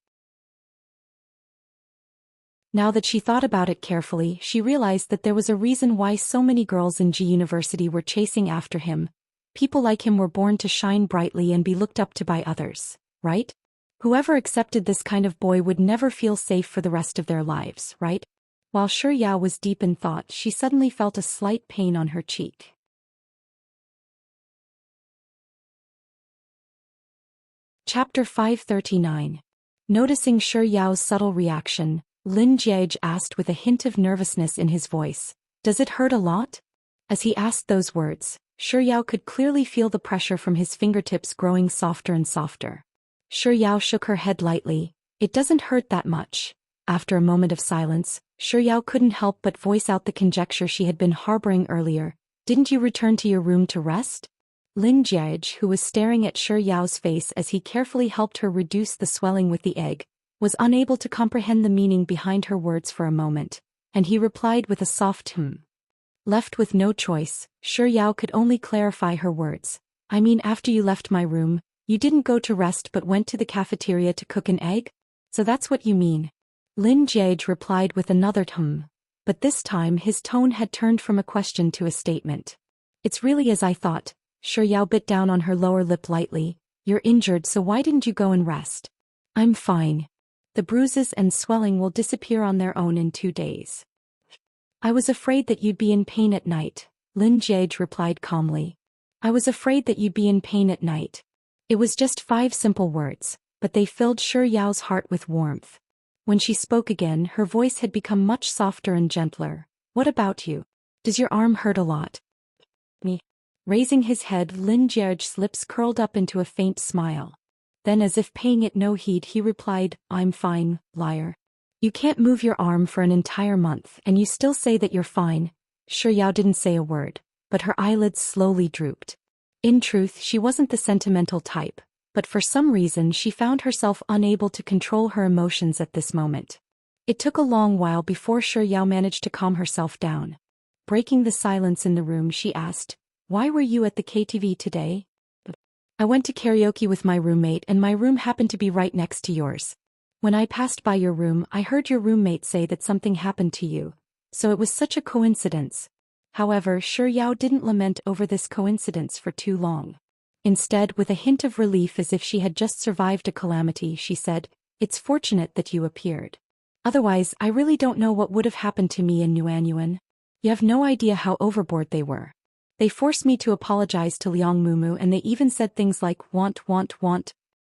Now that she thought about it carefully, she realized that there was a reason why so many girls in G University were chasing after him. People like him were born to shine brightly and be looked up to by others, right? Whoever accepted this kind of boy would never feel safe for the rest of their lives, right? While Shi Yao was deep in thought, she suddenly felt a slight pain on her cheek. Chapter 539. Noticing Shi Yao's subtle reaction, Lin Jiage asked with a hint of nervousness in his voice, "Does it hurt a lot?" As he asked those words, Shi Yao could clearly feel the pressure from his fingertips growing softer and softer. Shi Yao shook her head lightly. "It doesn't hurt that much." After a moment of silence, Shi Yao couldn't help but voice out the conjecture she had been harboring earlier. "Didn't you return to your room to rest?" Lin Jiage, who was staring at Shi Yao's face as he carefully helped her reduce the swelling with the egg, was unable to comprehend the meaning behind her words for a moment, and he replied with a soft Left with no choice, Shi Yao could only clarify her words. "I mean, after you left my room, you didn't go to rest but went to the cafeteria to cook an egg? So that's what you mean?" Lin Jiage replied with another but this time his tone had turned from a question to a statement. "It's really as I thought." Shi Yao bit down on her lower lip lightly. "You're injured, so why didn't you go and rest?" "I'm fine. The bruises and swelling will disappear on their own in 2 days." "I was afraid that you'd be in pain at night," Lin Jiage replied calmly. "I was afraid that you'd be in pain at night." It was just 5 simple words, but they filled Shi Yao's heart with warmth. When she spoke again, her voice had become much softer and gentler. "What about you? Does your arm hurt a lot?" "Me." Raising his head, Lin Jiage's lips curled up into a faint smile. Then, as if paying it no heed, he replied, "I'm fine, liar. You can't move your arm for an entire month and you still say that you're fine." Shi Yao didn't say a word, but her eyelids slowly drooped. In truth, she wasn't the sentimental type, but for some reason she found herself unable to control her emotions at this moment. It took a long while before Shi Yao managed to calm herself down. Breaking the silence in the room, she asked, "Why were you at the KTV today?" "I went to karaoke with my roommate and my room happened to be right next to yours. When I passed by your room, I heard your roommate say that something happened to you, so it was such a coincidence." However, Shi Yao didn't lament over this coincidence for too long. Instead, with a hint of relief as if she had just survived a calamity, she said, "It's fortunate that you appeared. Otherwise, I really don't know what would have happened to me and Yuanyuan. You have no idea how overboard they were. They forced me to apologize to Liang Mumu and they even said things like want.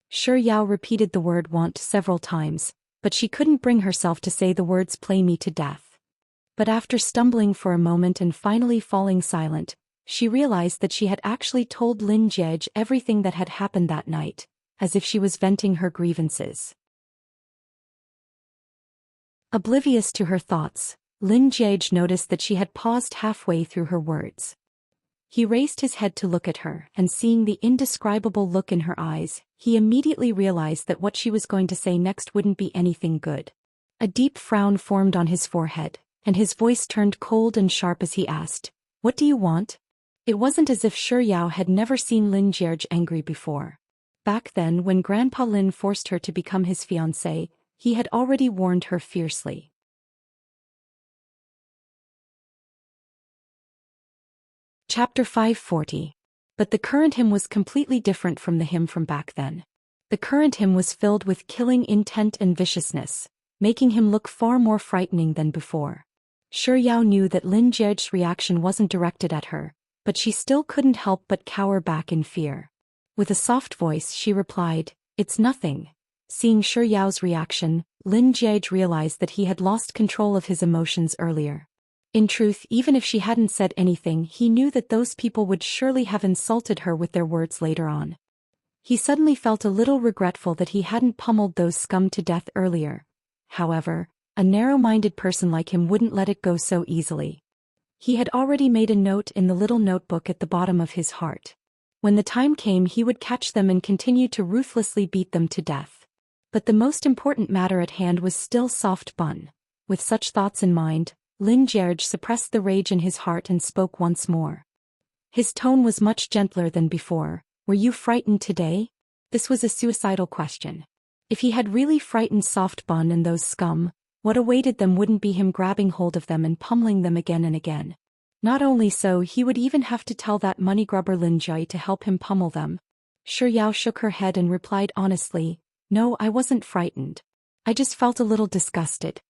Shi Yao repeated the word want several times, but she couldn't bring herself to say the words play me to death. But after stumbling for a moment and finally falling silent, she realized that she had actually told Lin Jie everything that had happened that night, as if she was venting her grievances. Oblivious to her thoughts, Lin Jie noticed that she had paused halfway through her words. He raised his head to look at her, and seeing the indescribable look in her eyes, he immediately realized that what she was going to say next wouldn't be anything good. A deep frown formed on his forehead, and his voice turned cold and sharp as he asked, "What do you want?" It wasn't as if Shi Yao had never seen Lin Jie angry before. Back then, when Grandpa Lin forced her to become his fiancée, he had already warned her fiercely. Chapter 540. But the current him was completely different from the him from back then. The current him was filled with killing intent and viciousness, making him look far more frightening than before. Shi Yao knew that Lin Jie's reaction wasn't directed at her, but she still couldn't help but cower back in fear. With a soft voice she replied, "It's nothing." Seeing Shi Yao's reaction, Lin Jie realized that he had lost control of his emotions earlier. In truth, even if she hadn't said anything, he knew that those people would surely have insulted her with their words later on. He suddenly felt a little regretful that he hadn't pummeled those scum to death earlier. However, a narrow-minded person like him wouldn't let it go so easily. He had already made a note in the little notebook at the bottom of his heart. When the time came, he would catch them and continue to ruthlessly beat them to death. But the most important matter at hand was still soft bun. With such thoughts in mind, Lin Jie suppressed the rage in his heart and spoke once more. His tone was much gentler than before. "Were you frightened today?" This was a suicidal question. If he had really frightened Soft Bun and those scum, what awaited them wouldn't be him grabbing hold of them and pummeling them again and again. Not only so, he would even have to tell that money grubber Lin Jie to help him pummel them. Shi Yao shook her head and replied honestly, "No, I wasn't frightened. I just felt a little disgusted.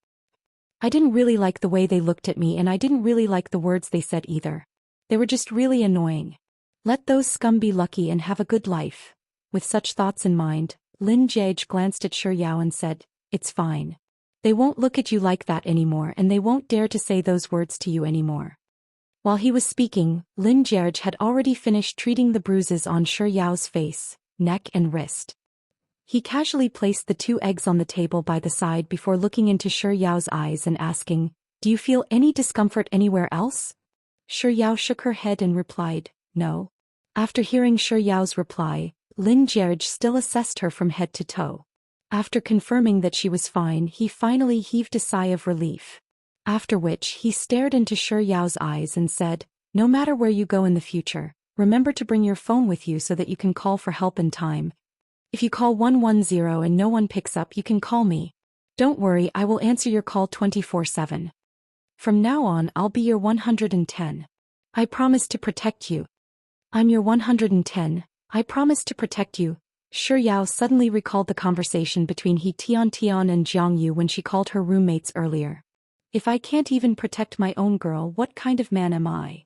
I didn't really like the way they looked at me, and I didn't really like the words they said either. They were just really annoying. Let those scum be lucky and have a good life." With such thoughts in mind, Lin Jie glanced at Shi Yao and said, "It's fine. They won't look at you like that anymore, and they won't dare to say those words to you anymore." While he was speaking, Lin Jie had already finished treating the bruises on Shi Yao's face, neck and wrist. He casually placed the 2 eggs on the table by the side before looking into Shi Yao's eyes and asking, "Do you feel any discomfort anywhere else?" Shi Yao shook her head and replied, "No." After hearing Shi Yao's reply, Lin Jie still assessed her from head to toe. After confirming that she was fine, he finally heaved a sigh of relief. After which he stared into Shi Yao's eyes and said, "No matter where you go in the future, remember to bring your phone with you so that you can call for help in time. If you call 110 and no one picks up, you can call me. Don't worry, I will answer your call 24/7. From now on, I'll be your 110. I promise to protect you." "I'm your 110. I promise to protect you." Shi Yao suddenly recalled the conversation between He Tian and Jiang Yu when she called her roommates earlier. "If I can't even protect my own girl, what kind of man am I?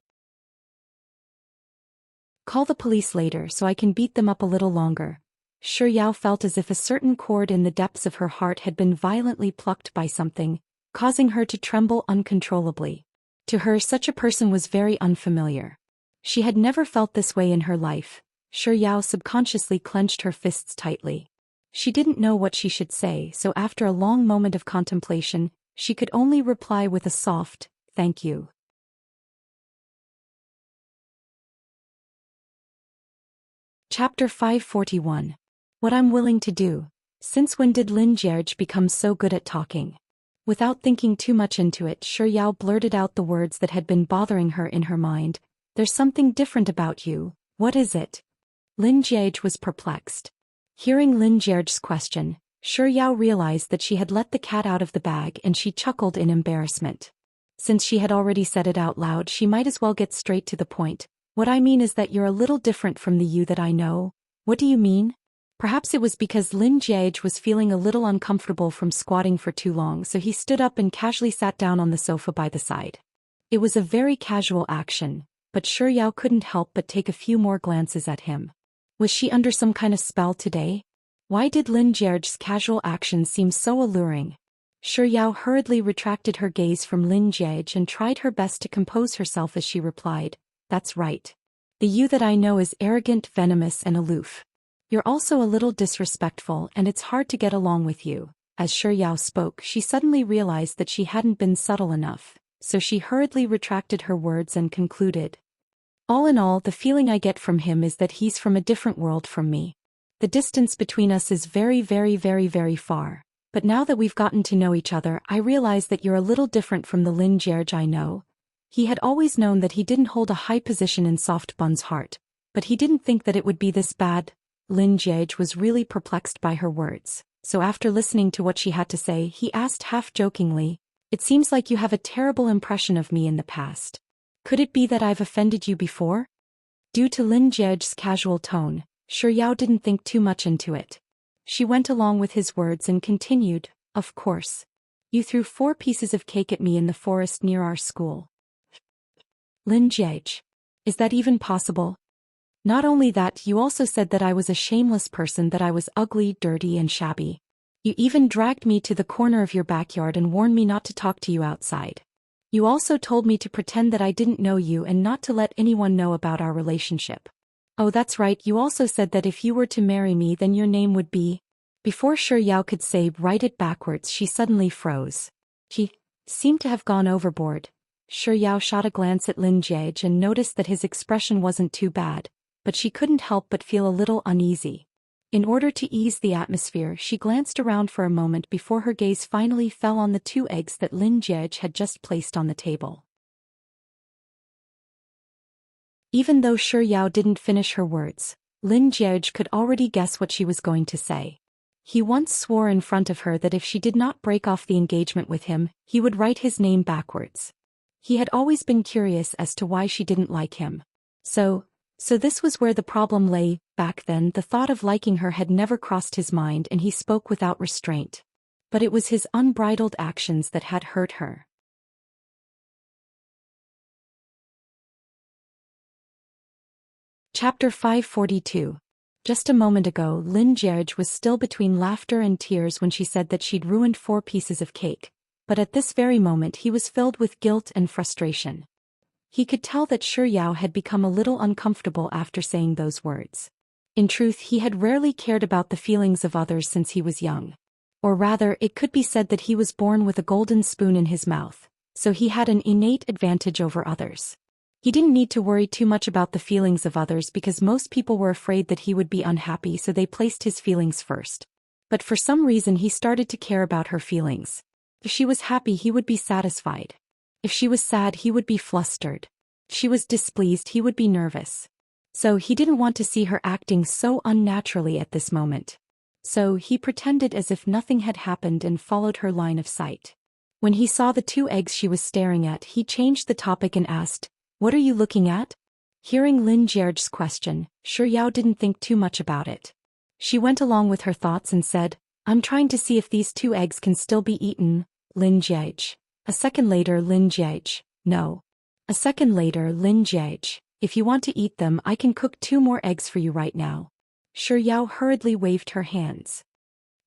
Call the police later so I can beat them up a little longer." Shi Yao felt as if a certain chord in the depths of her heart had been violently plucked by something, causing her to tremble uncontrollably. To her, such a person was very unfamiliar. She had never felt this way in her life. Shi Yao subconsciously clenched her fists tightly. She didn't know what she should say, so after a long moment of contemplation, she could only reply with a soft, "Thank you." Chapter 541. What I'm willing to do. Since when did Lin Jie become so good at talking? Without thinking too much into it, Shi Yao blurted out the words that had been bothering her in her mind. "There's something different about you. What is it?" Lin Jie was perplexed. Hearing Lin Jie's question, Shi Yao realized that she had let the cat out of the bag, and she chuckled in embarrassment. Since she had already said it out loud, she might as well get straight to the point. "What I mean is that you're a little different from the you that I know." "What do you mean?" Perhaps it was because Lin Jie was feeling a little uncomfortable from squatting for too long, so he stood up and casually sat down on the sofa by the side. It was a very casual action, but Shi Yao couldn't help but take a few more glances at him. Was she under some kind of spell today? Why did Lin Jie's casual actions seem so alluring? Shi Yao hurriedly retracted her gaze from Lin Jie and tried her best to compose herself as she replied, "That's right. The you that I know is arrogant, venomous and aloof. You're also a little disrespectful and it's hard to get along with you." As Shi Yao spoke, she suddenly realized that she hadn't been subtle enough, so she hurriedly retracted her words and concluded. "All in all, the feeling I get from him is that he's from a different world from me. The distance between us is very, very, very, very far. But now that we've gotten to know each other, I realize that you're a little different from the Lin Jie I know." He had always known that he didn't hold a high position in Soft Bun's heart, but he didn't think that it would be this bad. Lin Jie was really perplexed by her words, so after listening to what she had to say, he asked half-jokingly, "It seems like you have a terrible impression of me in the past. Could it be that I've offended you before?" Due to Lin Jie's casual tone, Shi Yao didn't think too much into it. She went along with his words and continued, "Of course. You threw 4 pieces of cake at me in the forest near our school." Lin Jie. Is that even possible? Not only that, you also said that I was a shameless person, that I was ugly, dirty and shabby. You even dragged me to the corner of your backyard and warned me not to talk to you outside. You also told me to pretend that I didn't know you and not to let anyone know about our relationship. Oh, that's right, you also said that if you were to marry me then your name would be... Before Shi Yao could say "write it backwards," she suddenly froze. She seemed to have gone overboard. Shi Yao shot a glance at Lin Jie and noticed that his expression wasn't too bad, but she couldn't help but feel a little uneasy. In order to ease the atmosphere, she glanced around for a moment before her gaze finally fell on the 2 eggs that Lin Jie had just placed on the table. Even though Shi Yao didn't finish her words, Lin Jie could already guess what she was going to say. He once swore in front of her that if she did not break off the engagement with him, he would write his name backwards. He had always been curious as to why she didn't like him. So this was where the problem lay. Back then, the thought of liking her had never crossed his mind and he spoke without restraint. But it was his unbridled actions that had hurt her. Chapter 542. Just a moment ago, Lin Jie was still between laughter and tears when she said that she'd ruined 4 pieces of cake, but at this very moment he was filled with guilt and frustration. He could tell that Shi Yao had become a little uncomfortable after saying those words. In truth, he had rarely cared about the feelings of others since he was young. Or rather, it could be said that he was born with a golden spoon in his mouth, so he had an innate advantage over others. He didn't need to worry too much about the feelings of others because most people were afraid that he would be unhappy, so they placed his feelings first. But for some reason he started to care about her feelings. If she was happy, he would be satisfied. If she was sad, he would be flustered. If she was displeased, he would be nervous. So he didn't want to see her acting so unnaturally at this moment. So he pretended as if nothing had happened and followed her line of sight. When he saw the 2 eggs she was staring at, he changed the topic and asked, "What are you looking at?" Hearing Lin Jie's question, Shi Yao didn't think too much about it. She went along with her thoughts and said, "I'm trying to see if these 2 eggs can still be eaten." Lin Jie. A second later, Lin Jie. "No." A second later, Lin Jie. "If you want to eat them, I can cook 2 more eggs for you right now." Shi Yao hurriedly waved her hands.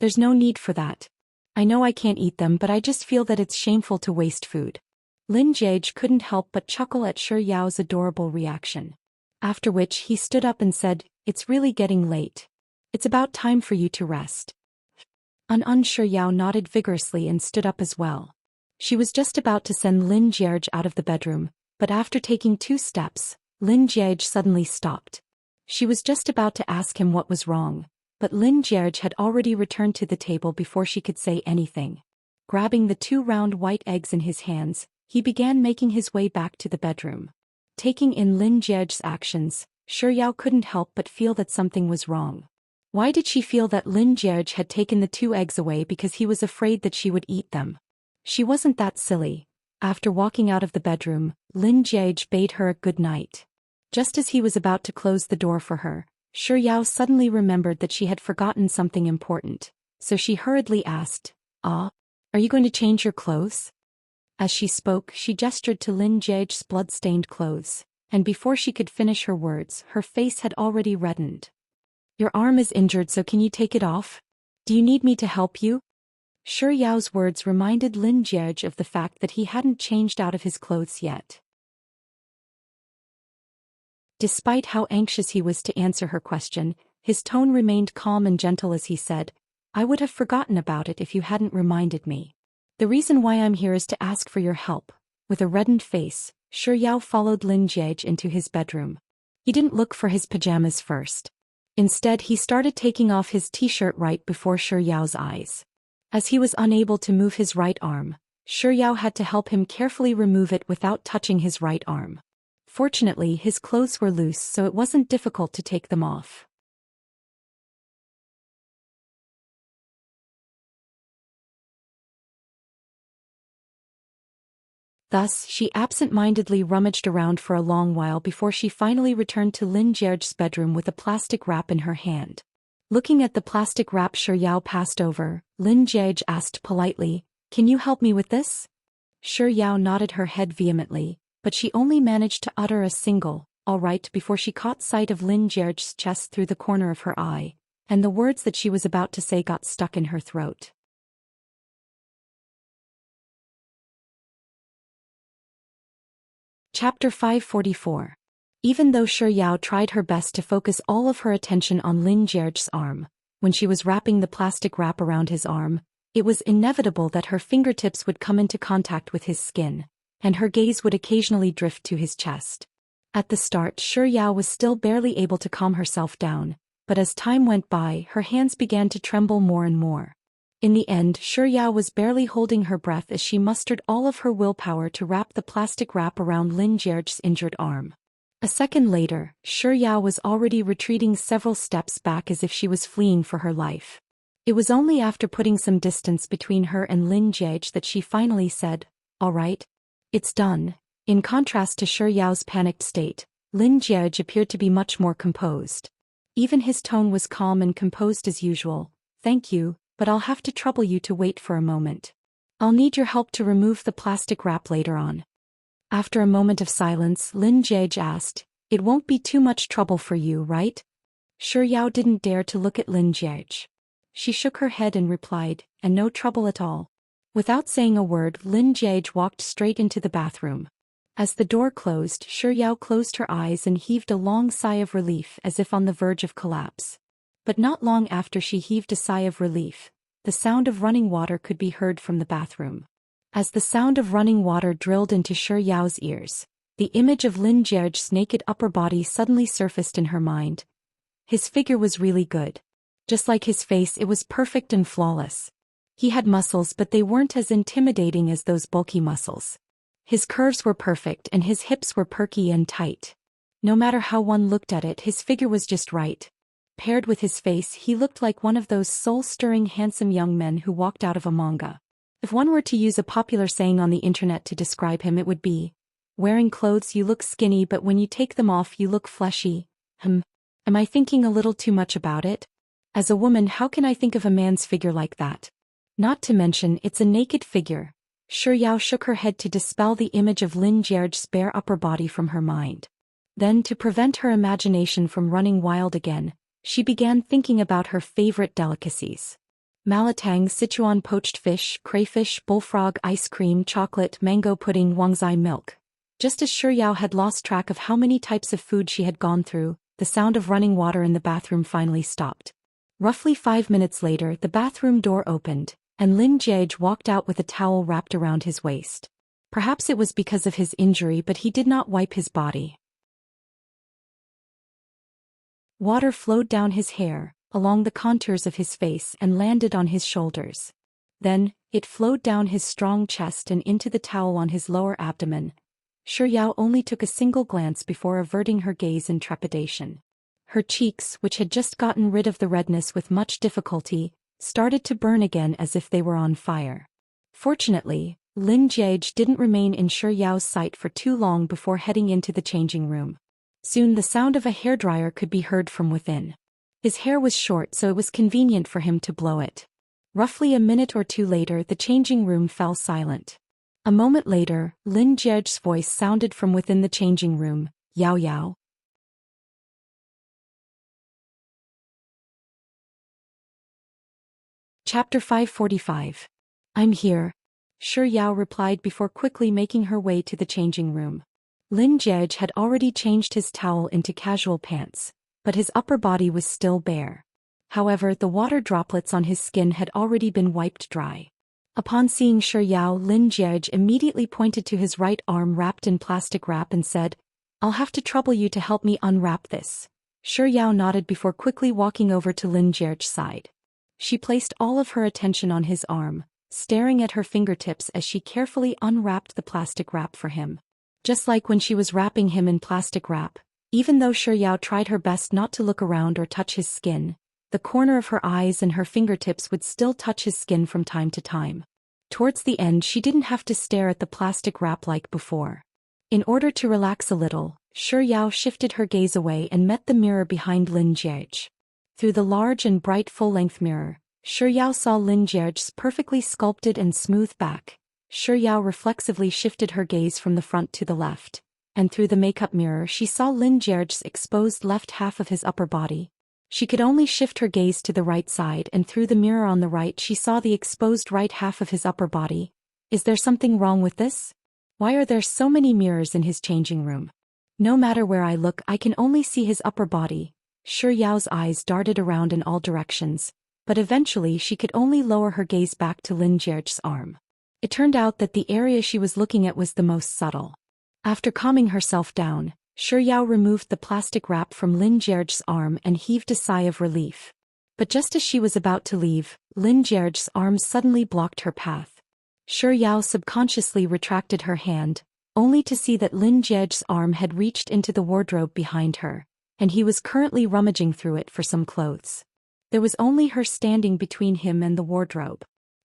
"There's no need for that. I know I can't eat them, but I just feel that it's shameful to waste food." Lin Jie couldn't help but chuckle at Shi Yao's adorable reaction. After which he stood up and said, "It's really getting late. It's about time for you to rest." Shi Yao nodded vigorously and stood up as well. She was just about to send Lin Jie out of the bedroom, but after taking 2 steps, Lin Jie suddenly stopped. She was just about to ask him what was wrong, but Lin Jie had already returned to the table before she could say anything. Grabbing the 2 round white eggs in his hands, he began making his way back to the bedroom. Taking in Lin Jie's actions, Shi Yao couldn't help but feel that something was wrong. Why did she feel that Lin Jie had taken the 2 eggs away because he was afraid that she would eat them? She wasn't that silly. After walking out of the bedroom, Lin Jie bade her a good night. Just as he was about to close the door for her, Shi Yao suddenly remembered that she had forgotten something important, so she hurriedly asked, "Ah, are you going to change your clothes?" As she spoke, she gestured to Lin Jie's blood-stained clothes, and before she could finish her words, her face had already reddened. Your arm is injured, so can you take it off? Do you need me to help you? Shi Yao's words reminded Lin Jie of the fact that he hadn't changed out of his clothes yet. Despite how anxious he was to answer her question, his tone remained calm and gentle as he said, I would have forgotten about it if you hadn't reminded me. The reason why I'm here is to ask for your help. With a reddened face, Shi Yao followed Lin Jie into his bedroom. He didn't look for his pajamas first. Instead, he started taking off his t-shirt right before Shi Yao's eyes. As he was unable to move his right arm, Shi Yao had to help him carefully remove it without touching his right arm. Fortunately, his clothes were loose, so it wasn't difficult to take them off. Thus, she absent-mindedly rummaged around for a long while before she finally returned to Lin Jie's bedroom with a plastic wrap in her hand. Looking at the plastic wrap Shi Yao passed over, Lin Jie asked politely, Can you help me with this? Shi Yao nodded her head vehemently, but she only managed to utter a single, all right, before she caught sight of Lin Jie's chest through the corner of her eye, and the words that she was about to say got stuck in her throat. Chapter 544. Even though Shi Yao tried her best to focus all of her attention on Lin Jie's arm, when she was wrapping the plastic wrap around his arm, it was inevitable that her fingertips would come into contact with his skin, and her gaze would occasionally drift to his chest. At the start, Shi Yao was still barely able to calm herself down, but as time went by, her hands began to tremble more and more. In the end, Shi Yao was barely holding her breath as she mustered all of her willpower to wrap the plastic wrap around Lin Jie's injured arm. A second later, Shi Yao was already retreating several steps back as if she was fleeing for her life. It was only after putting some distance between her and Lin Jie that she finally said, All right. It's done. In contrast to Shi Yao's panicked state, Lin Jie appeared to be much more composed. Even his tone was calm and composed as usual. Thank you, but I'll have to trouble you to wait for a moment. I'll need your help to remove the plastic wrap later on. After a moment of silence, Lin Jie asked, It won't be too much trouble for you, right? Shi Yao didn't dare to look at Lin Jie. She shook her head and replied, And no trouble at all. Without saying a word, Lin Jie walked straight into the bathroom. As the door closed, Shi Yao closed her eyes and heaved a long sigh of relief as if on the verge of collapse. But not long after she heaved a sigh of relief, the sound of running water could be heard from the bathroom. As the sound of running water drilled into Shi Yao's ears, the image of Lin Jie's naked upper body suddenly surfaced in her mind. His figure was really good. Just like his face, it was perfect and flawless. He had muscles, but they weren't as intimidating as those bulky muscles. His curves were perfect and his hips were perky and tight. No matter how one looked at it, his figure was just right. Paired with his face, he looked like one of those soul-stirring handsome young men who walked out of a manga. If one were to use a popular saying on the internet to describe him, it would be, wearing clothes you look skinny, but when you take them off you look fleshy. Am I thinking a little too much about it? As a woman, how can I think of a man's figure like that? Not to mention, it's a naked figure. Shi Yao shook her head to dispel the image of Lin Jie's bare upper body from her mind. Then, to prevent her imagination from running wild again, she began thinking about her favorite delicacies. Malatang, Sichuan poached fish, crayfish, bullfrog ice cream, chocolate, mango pudding, Wangzai milk. Just as Shi Yao had lost track of how many types of food she had gone through, the sound of running water in the bathroom finally stopped. Roughly 5 minutes later, the bathroom door opened, and Lin Jie walked out with a towel wrapped around his waist. Perhaps it was because of his injury, but he did not wipe his body. Water flowed down his hair, along the contours of his face and landed on his shoulders. Then, it flowed down his strong chest and into the towel on his lower abdomen. Shi Yao only took a single glance before averting her gaze in trepidation. Her cheeks, which had just gotten rid of the redness with much difficulty, started to burn again as if they were on fire. Fortunately, Lin Jie didn't remain in Shi Yao's sight for too long before heading into the changing room. Soon the sound of a hairdryer could be heard from within. His hair was short, so it was convenient for him to blow it. Roughly a minute or two later, the changing room fell silent. A moment later, Lin Jie's voice sounded from within the changing room, Yao Yao. Chapter 545. I'm here. Shi Yao replied before quickly making her way to the changing room. Lin Jie had already changed his towel into casual pants, but his upper body was still bare. However, the water droplets on his skin had already been wiped dry. Upon seeing Shi Yao, Lin Jie immediately pointed to his right arm wrapped in plastic wrap and said, "I'll have to trouble you to help me unwrap this." Shi Yao nodded before quickly walking over to Lin Jie's side. She placed all of her attention on his arm, staring at her fingertips as she carefully unwrapped the plastic wrap for him. Just like when she was wrapping him in plastic wrap, even though Shi Yao tried her best not to look around or touch his skin, the corner of her eyes and her fingertips would still touch his skin from time to time. Towards the end, she didn't have to stare at the plastic wrap like before. In order to relax a little, Shi Yao shifted her gaze away and met the mirror behind Lin Jie. Through the large and bright full-length mirror, Shi Yao saw Lin Jie's perfectly sculpted and smooth back. Shi Yao reflexively shifted her gaze from the front to the left, and through the makeup mirror she saw Lin Jie's exposed left half of his upper body. She could only shift her gaze to the right side, and through the mirror on the right she saw the exposed right half of his upper body. Is there something wrong with this? Why are there so many mirrors in his changing room? No matter where I look, I can only see his upper body. Shi Yao's eyes darted around in all directions, but eventually she could only lower her gaze back to Lin Jie's arm. It turned out that the area she was looking at was the most subtle. After calming herself down, Shi Yao removed the plastic wrap from Lin Jie's arm and heaved a sigh of relief. But just as she was about to leave, Lin Jie's arm suddenly blocked her path. Shi Yao subconsciously retracted her hand, only to see that Lin Jie's arm had reached into the wardrobe behind her, and he was currently rummaging through it for some clothes. There was only her standing between him and the wardrobe.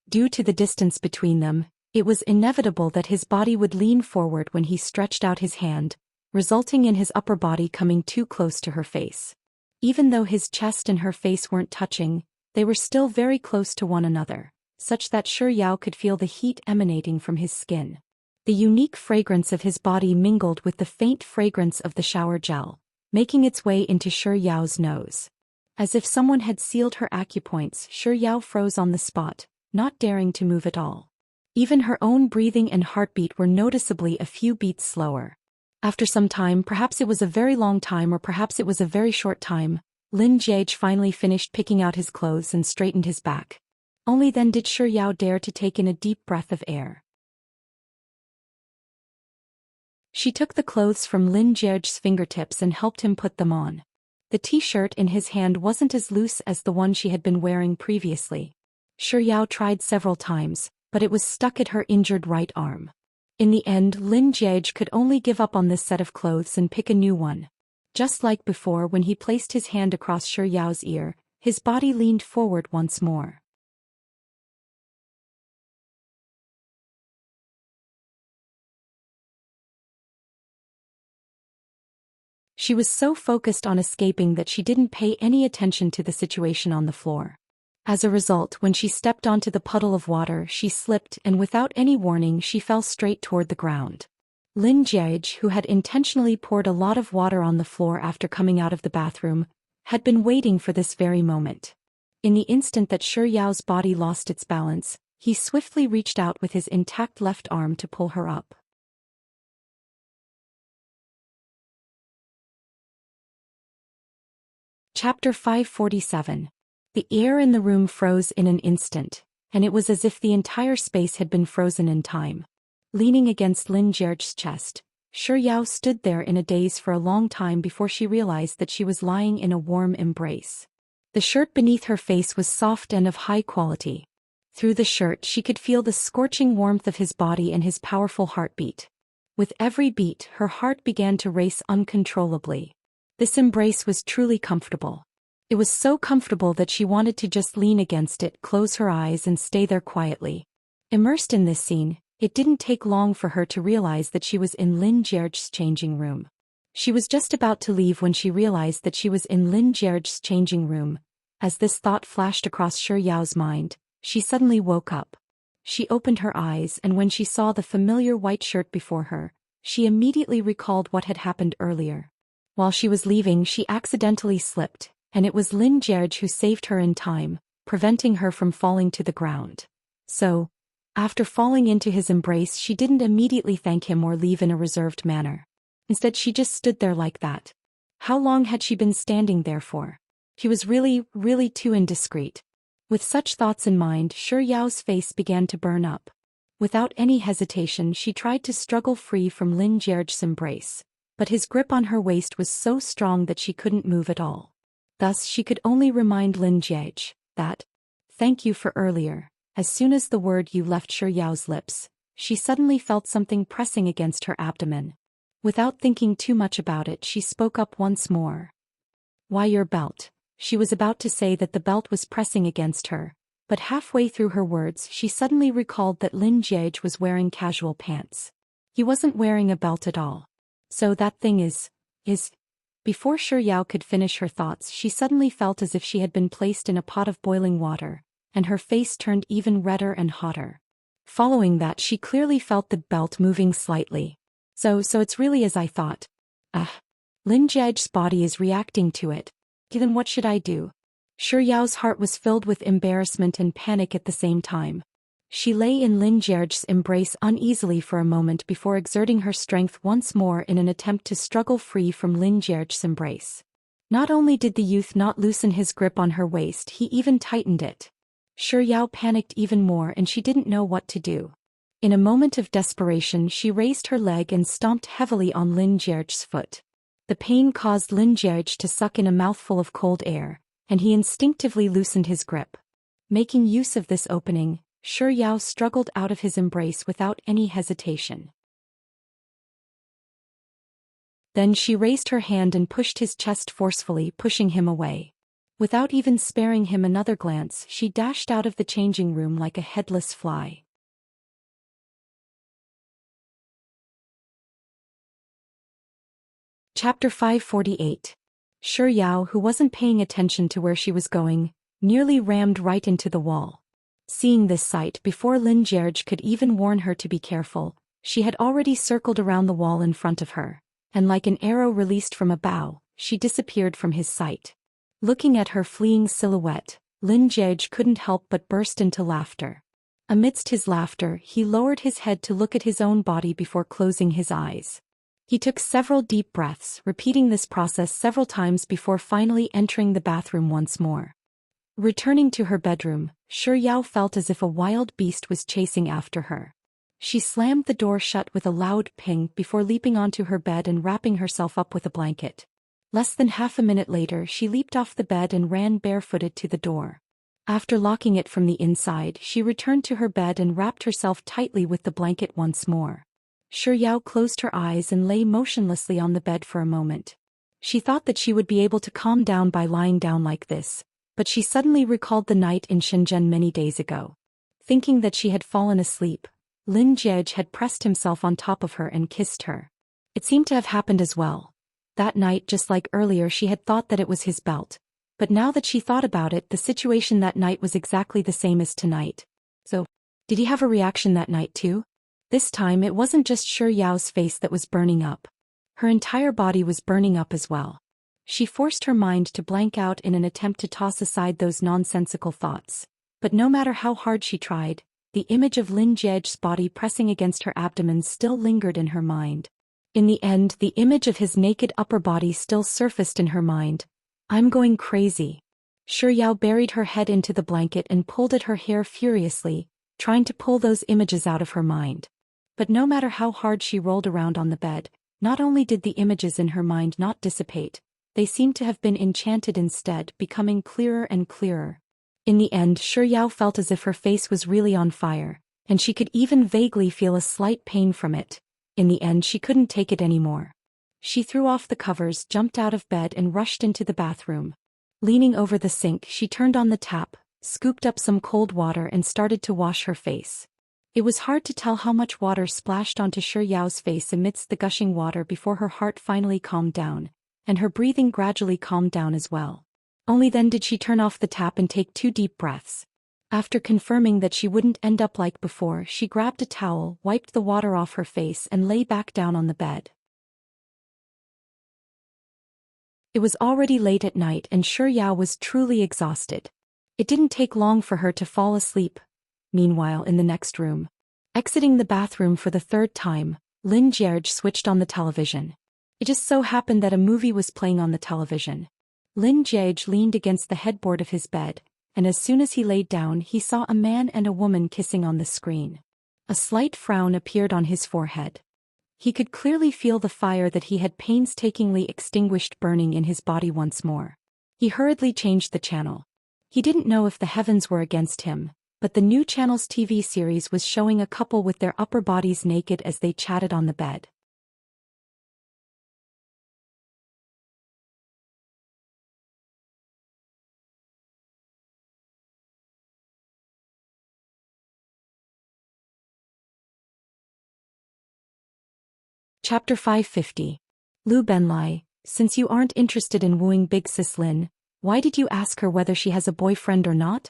Due to the distance between them, it was inevitable that his body would lean forward when he stretched out his hand, resulting in his upper body coming too close to her face. Even though his chest and her face weren't touching, they were still very close to one another, such that Shi Yao could feel the heat emanating from his skin. The unique fragrance of his body mingled with the faint fragrance of the shower gel, making its way into Shi Yao's nose. As if someone had sealed her acupoints, Shi Yao froze on the spot, not daring to move at all. Even her own breathing and heartbeat were noticeably a few beats slower. After some time, perhaps it was a very long time or perhaps it was a very short time, Lin Jie finally finished picking out his clothes and straightened his back. Only then did Shi Yao dare to take in a deep breath of air. She took the clothes from Lin Jie's fingertips and helped him put them on. The t-shirt in his hand wasn't as loose as the one she had been wearing previously. Shi Yao tried several times, but it was stuck at her injured right arm. In the end, Lin Jie could only give up on this set of clothes and pick a new one. Just like before, when he placed his hand across Shi Yao's ear, his body leaned forward once more. She was so focused on escaping that she didn't pay any attention to the situation on the floor. As a result, when she stepped onto the puddle of water, she slipped and without any warning she fell straight toward the ground. Lin Jie, who had intentionally poured a lot of water on the floor after coming out of the bathroom, had been waiting for this very moment. In the instant that Shi Yao's body lost its balance, he swiftly reached out with his intact left arm to pull her up. Chapter 547. The air in the room froze in an instant, and it was as if the entire space had been frozen in time. Leaning against Lin Jie's chest, Shi Yao stood there in a daze for a long time before she realized that she was lying in a warm embrace. The shirt beneath her face was soft and of high quality. Through the shirt she could feel the scorching warmth of his body and his powerful heartbeat. With every beat, her heart began to race uncontrollably. This embrace was truly comfortable. It was so comfortable that she wanted to just lean against it, close her eyes and stay there quietly. Immersed in this scene, it didn't take long for her to realize that she was in Lin Jie's changing room. She was just about to leave when she realized that she was in Lin Jie's changing room. As this thought flashed across Shi Yao's mind, she suddenly woke up. She opened her eyes, and when she saw the familiar white shirt before her, she immediately recalled what had happened earlier. While she was leaving, she accidentally slipped, and it was Lin Jie who saved her in time, preventing her from falling to the ground. So, after falling into his embrace, she didn't immediately thank him or leave in a reserved manner. Instead, she just stood there like that. How long had she been standing there for? He was really, really too indiscreet. With such thoughts in mind, Shi Yao's face began to burn up. Without any hesitation, she tried to struggle free from Lin Jie's embrace, but his grip on her waist was so strong that she couldn't move at all. Thus, she could only remind Lin Jie that, "Thank you for earlier." As soon as the word "you" left Shi Yao's lips, she suddenly felt something pressing against her abdomen. Without thinking too much about it, she spoke up once more. "Why your belt?" She was about to say that the belt was pressing against her, but halfway through her words she suddenly recalled that Lin Jie was wearing casual pants. He wasn't wearing a belt at all. So that thing is... Before Shi Yao could finish her thoughts, she suddenly felt as if she had been placed in a pot of boiling water, and her face turned even redder and hotter. Following that, she clearly felt the belt moving slightly. So it's really as I thought. Lin Jie's body is reacting to it. Then what should I do? Shi Yao's heart was filled with embarrassment and panic at the same time. She lay in Lin Jie's embrace uneasily for a moment before exerting her strength once more in an attempt to struggle free from Lin Jie's embrace. Not only did the youth not loosen his grip on her waist, he even tightened it. Shi Yao panicked even more and she didn't know what to do. In a moment of desperation, she raised her leg and stomped heavily on Lin Jie's foot. The pain caused Lin Jie to suck in a mouthful of cold air, and he instinctively loosened his grip. Making use of this opening, Shi Yao struggled out of his embrace without any hesitation. Then she raised her hand and pushed his chest forcefully, pushing him away. Without even sparing him another glance, she dashed out of the changing room like a headless fly. Chapter 548. Shi Yao, who wasn't paying attention to where she was going, nearly rammed right into the wall. Seeing this sight, before Lin Jie could even warn her to be careful, she had already circled around the wall in front of her, and like an arrow released from a bow, she disappeared from his sight. Looking at her fleeing silhouette, Lin Jie couldn't help but burst into laughter. Amidst his laughter, he lowered his head to look at his own body before closing his eyes. He took several deep breaths, repeating this process several times before finally entering the bathroom once more. Returning to her bedroom, Shi Yao felt as if a wild beast was chasing after her. She slammed the door shut with a loud ping before leaping onto her bed and wrapping herself up with a blanket. Less than half a minute later, she leaped off the bed and ran barefooted to the door. After locking it from the inside, she returned to her bed and wrapped herself tightly with the blanket once more. Shi Yao closed her eyes and lay motionlessly on the bed for a moment. She thought that she would be able to calm down by lying down like this, but she suddenly recalled the night in Shenzhen many days ago. Thinking that she had fallen asleep, Lin Jie had pressed himself on top of her and kissed her. It seemed to have happened as well. That night, just like earlier, she had thought that it was his belt. But now that she thought about it, the situation that night was exactly the same as tonight. So, did he have a reaction that night too? This time it wasn't just Shi Yao's face that was burning up. Her entire body was burning up as well. She forced her mind to blank out in an attempt to toss aside those nonsensical thoughts. But no matter how hard she tried, the image of Lin Jie's body pressing against her abdomen still lingered in her mind. In the end, the image of his naked upper body still surfaced in her mind. "I'm going crazy." Shi Yao buried her head into the blanket and pulled at her hair furiously, trying to pull those images out of her mind. But no matter how hard she rolled around on the bed, not only did the images in her mind not dissipate, they seemed to have been enchanted instead, becoming clearer and clearer. In the end, Shi Yao felt as if her face was really on fire, and she could even vaguely feel a slight pain from it. In the end, she couldn't take it anymore. She threw off the covers, jumped out of bed and rushed into the bathroom. Leaning over the sink, she turned on the tap, scooped up some cold water and started to wash her face. It was hard to tell how much water splashed onto Shi Yao's face amidst the gushing water before her heart finally calmed down, and her breathing gradually calmed down as well. Only then did she turn off the tap and take 2 deep breaths. After confirming that she wouldn't end up like before, she grabbed a towel, wiped the water off her face and lay back down on the bed. It was already late at night and Shi Yao was truly exhausted. It didn't take long for her to fall asleep. Meanwhile, in the next room, exiting the bathroom for the third time, Lin Jierge switched on the television. It just so happened that a movie was playing on the television. Lin Jierge leaned against the headboard of his bed, and as soon as he laid down he saw a man and a woman kissing on the screen. A slight frown appeared on his forehead. He could clearly feel the fire that he had painstakingly extinguished burning in his body once more. He hurriedly changed the channel. He didn't know if the heavens were against him, but the new channel's TV series was showing a couple with their upper bodies naked as they chatted on the bed. Chapter 550. Lu Benlai, since you aren't interested in wooing Big Sis Lin, why did you ask her whether she has a boyfriend or not?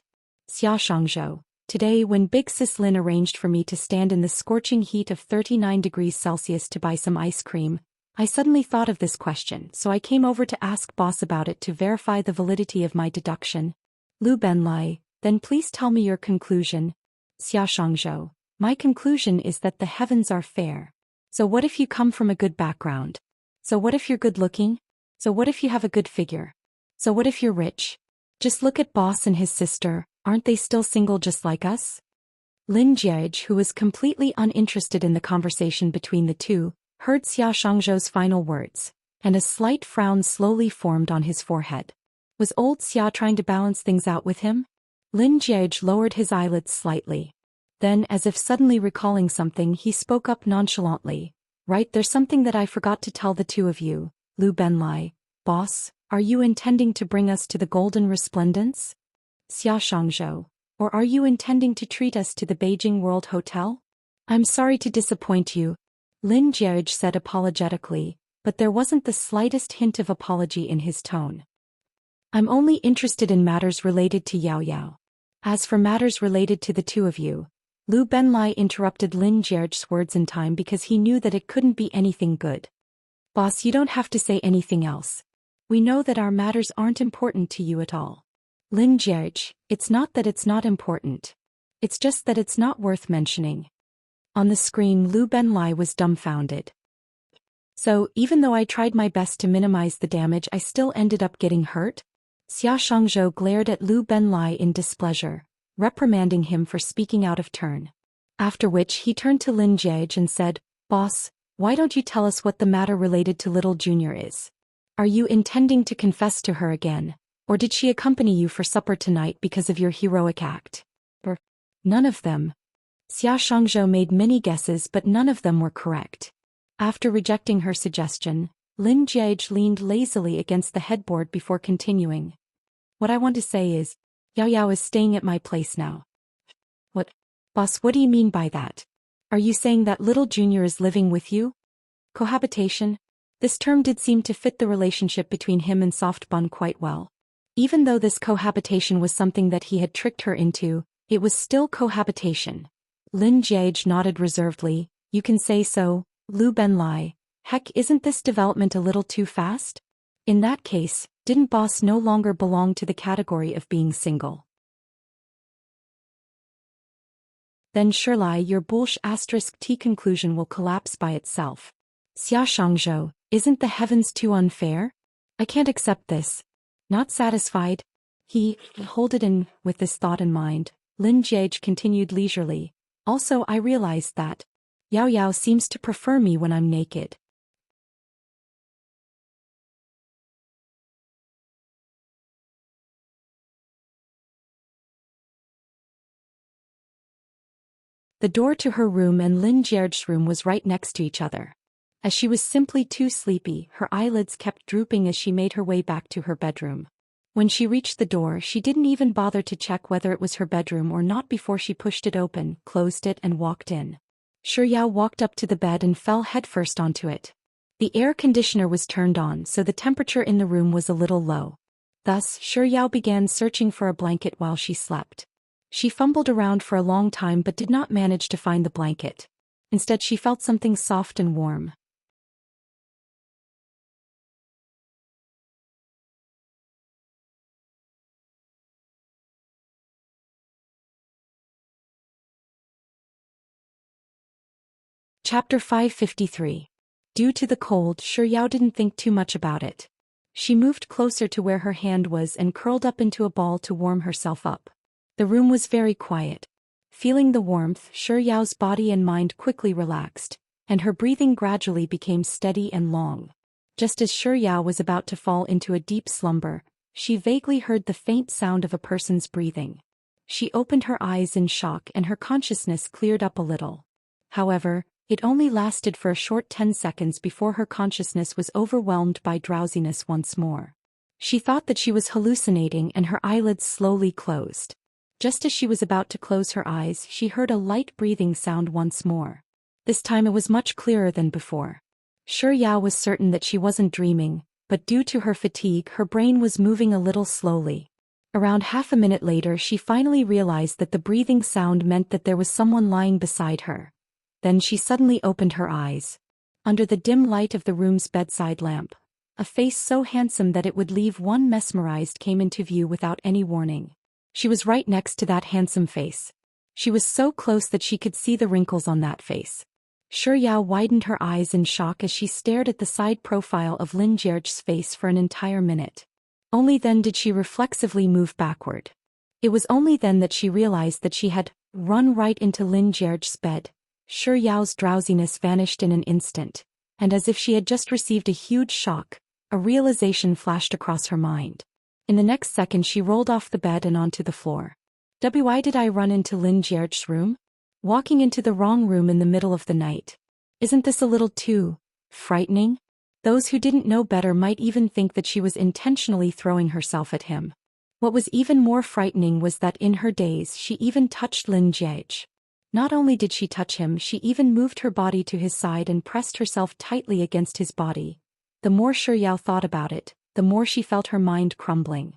Xia Shangzhou. Today, when Big Sis Lin arranged for me to stand in the scorching heat of 39 degrees Celsius to buy some ice cream, I suddenly thought of this question, so I came over to ask boss about it to verify the validity of my deduction. Lu Benlai, then please tell me your conclusion. Xia Shangzhou. My conclusion is that the heavens are fair. So what if you come from a good background? So what if you're good looking? So what if you have a good figure? So what if you're rich? Just look at boss and his sister, aren't they still single just like us? Lin Jierge, who was completely uninterested in the conversation between the two, heard Xia Shangzhou's final words, and a slight frown slowly formed on his forehead. Was old Xia trying to balance things out with him? Lin Jierge lowered his eyelids slightly. Then, as if suddenly recalling something, he spoke up nonchalantly. Right, there's something that I forgot to tell the two of you. Lu Benlai, boss, are you intending to bring us to the Golden Resplendence? Xia Shangzhou, or are you intending to treat us to the Beijing World Hotel? I'm sorry to disappoint you, Lin Jierge said apologetically, but there wasn't the slightest hint of apology in his tone. I'm only interested in matters related to Yao Yao. As for matters related to the two of you, Lu Benlai interrupted Lin Jierge's words in time because he knew that it couldn't be anything good. Boss, you don't have to say anything else. We know that our matters aren't important to you at all. Lin Jierge, it's not that it's not important. It's just that it's not worth mentioning. On the screen, Lu Benlai was dumbfounded. So, even though I tried my best to minimize the damage, I still ended up getting hurt? Xia Shangzhou glared at Lu Benlai in displeasure, reprimanding him for speaking out of turn. After which he turned to Lin Jierge and said, Boss, why don't you tell us what the matter related to Little Junior is? Are you intending to confess to her again, or did she accompany you for supper tonight because of your heroic act? None of them. Xia Shangzhou made many guesses but none of them were correct. After rejecting her suggestion, Lin Jierge leaned lazily against the headboard before continuing. What I want to say is, Yao Yao is staying at my place now. What? Boss, what do you mean by that? Are you saying that Little Junior is living with you? Cohabitation? This term did seem to fit the relationship between him and Soft Bun quite well. Even though this cohabitation was something that he had tricked her into, it was still cohabitation. Lin Jierge nodded reservedly. You can say so, Lu Benlai. Heck, isn't this development a little too fast? In that case, didn't boss no longer belong to the category of being single? Then surely your **T conclusion will collapse by itself. Xia Shangzhou, isn't the heavens too unfair? I can't accept this. Not satisfied? Hold it in. With this thought in mind, Lin Jierge continued leisurely. Also, I realized that Yao Yao seems to prefer me when I'm naked. The door to her room and Lin Jierge's room was right next to each other. As she was simply too sleepy, her eyelids kept drooping as she made her way back to her bedroom. When she reached the door, she didn't even bother to check whether it was her bedroom or not before she pushed it open, closed it and walked in. Yao walked up to the bed and fell headfirst onto it. The air conditioner was turned on, so the temperature in the room was a little low. Thus, Yao began searching for a blanket while she slept. She fumbled around for a long time but did not manage to find the blanket. Instead, she felt something soft and warm. Chapter 553. Due to the cold, Yao didn't think too much about it. She moved closer to where her hand was and curled up into a ball to warm herself up. The room was very quiet. Feeling the warmth, Yao's body and mind quickly relaxed, and her breathing gradually became steady and long. Just as Yao was about to fall into a deep slumber, she vaguely heard the faint sound of a person's breathing. She opened her eyes in shock and her consciousness cleared up a little. However, it only lasted for a short 10 seconds before her consciousness was overwhelmed by drowsiness once more. She thought that she was hallucinating and her eyelids slowly closed. Just as she was about to close her eyes, she heard a light breathing sound once more. This time it was much clearer than before. Yao was certain that she wasn't dreaming, but due to her fatigue her brain was moving a little slowly. Around half a minute later she finally realized that the breathing sound meant that there was someone lying beside her. Then she suddenly opened her eyes. Under the dim light of the room's bedside lamp, a face so handsome that it would leave one mesmerized came into view without any warning. She was right next to that handsome face. She was so close that she could see the wrinkles on that face. Yao widened her eyes in shock as she stared at the side profile of Lin Jie's face for an entire minute. Only then did she reflexively move backward. It was only then that she realized that she had run right into Lin Jie's bed. Yao's drowsiness vanished in an instant, and as if she had just received a huge shock, a realization flashed across her mind. In the next second she rolled off the bed and onto the floor. Why did I run into Lin Jie's room? Walking into the wrong room in the middle of the night. Isn't this a little too frightening? Those who didn't know better might even think that she was intentionally throwing herself at him. What was even more frightening was that in her daze she even touched Lin Jie. Not only did she touch him, she even moved her body to his side and pressed herself tightly against his body. The more Yao thought about it, the more she felt her mind crumbling.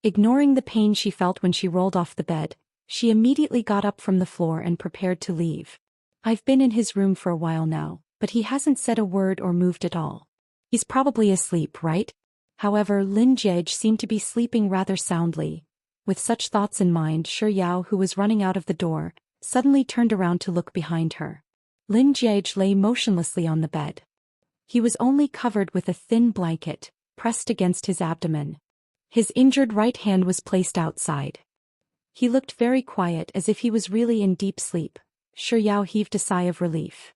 Ignoring the pain she felt when she rolled off the bed, she immediately got up from the floor and prepared to leave. I've been in his room for a while now, but he hasn't said a word or moved at all. He's probably asleep, right? However, Lin Jie seemed to be sleeping rather soundly. With such thoughts in mind, Yao, who was running out of the door, suddenly turned around to look behind her. Lin Jie lay motionlessly on the bed. He was only covered with a thin blanket, pressed against his abdomen. His injured right hand was placed outside. He looked very quiet, as if he was really in deep sleep. Yao heaved a sigh of relief.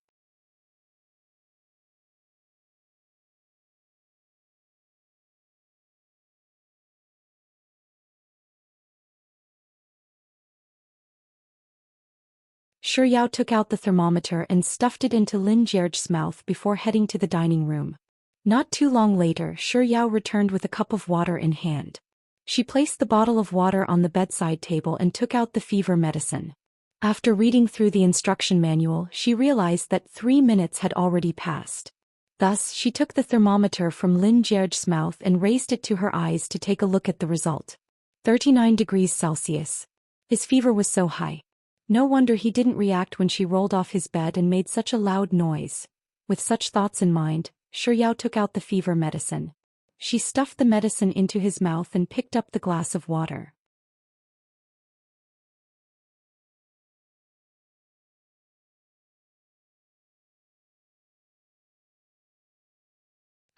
Yao took out the thermometer and stuffed it into Lin Jie's mouth before heading to the dining room. Not too long later, Yao returned with a cup of water in hand. She placed the bottle of water on the bedside table and took out the fever medicine. After reading through the instruction manual, she realized that 3 minutes had already passed. Thus, she took the thermometer from Lin Jie's mouth and raised it to her eyes to take a look at the result. 39 degrees Celsius. His fever was so high. No wonder he didn't react when she rolled off his bed and made such a loud noise. With such thoughts in mind, Yao took out the fever medicine. She stuffed the medicine into his mouth and picked up the glass of water.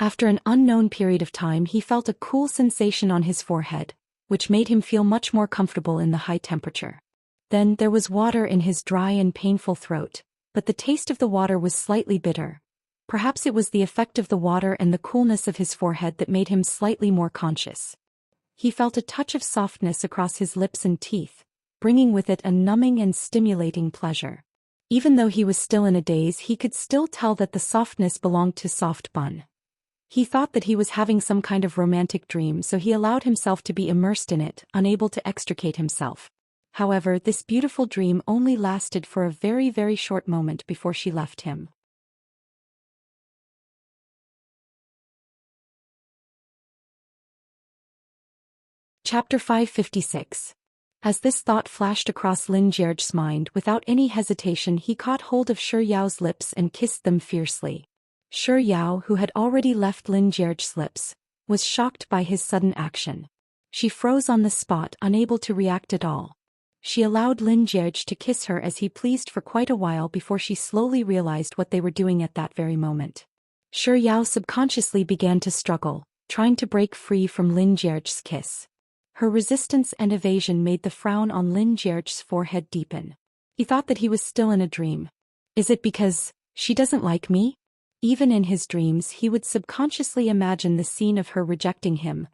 After an unknown period of time, he felt a cool sensation on his forehead, which made him feel much more comfortable in the high temperature. Then there was water in his dry and painful throat, but the taste of the water was slightly bitter. Perhaps it was the effect of the water and the coolness of his forehead that made him slightly more conscious. He felt a touch of softness across his lips and teeth, bringing with it a numbing and stimulating pleasure. Even though he was still in a daze, he could still tell that the softness belonged to soft bun. He thought that he was having some kind of romantic dream, so he allowed himself to be immersed in it, unable to extricate himself. However, this beautiful dream only lasted for a very, very short moment before she left him. Chapter 556. As this thought flashed across Lin Jie's mind, without any hesitation he caught hold of Yao's lips and kissed them fiercely. Yao, who had already left Lin Jie's lips, was shocked by his sudden action. She froze on the spot, unable to react at all. She allowed Lin Jie to kiss her as he pleased for quite a while before she slowly realized what they were doing at that very moment. Shi Yao subconsciously began to struggle, trying to break free from Lin Jie's kiss. Her resistance and evasion made the frown on Lin Jie's forehead deepen. He thought that he was still in a dream. Is it because she doesn't like me? Even in his dreams he would subconsciously imagine the scene of her rejecting him.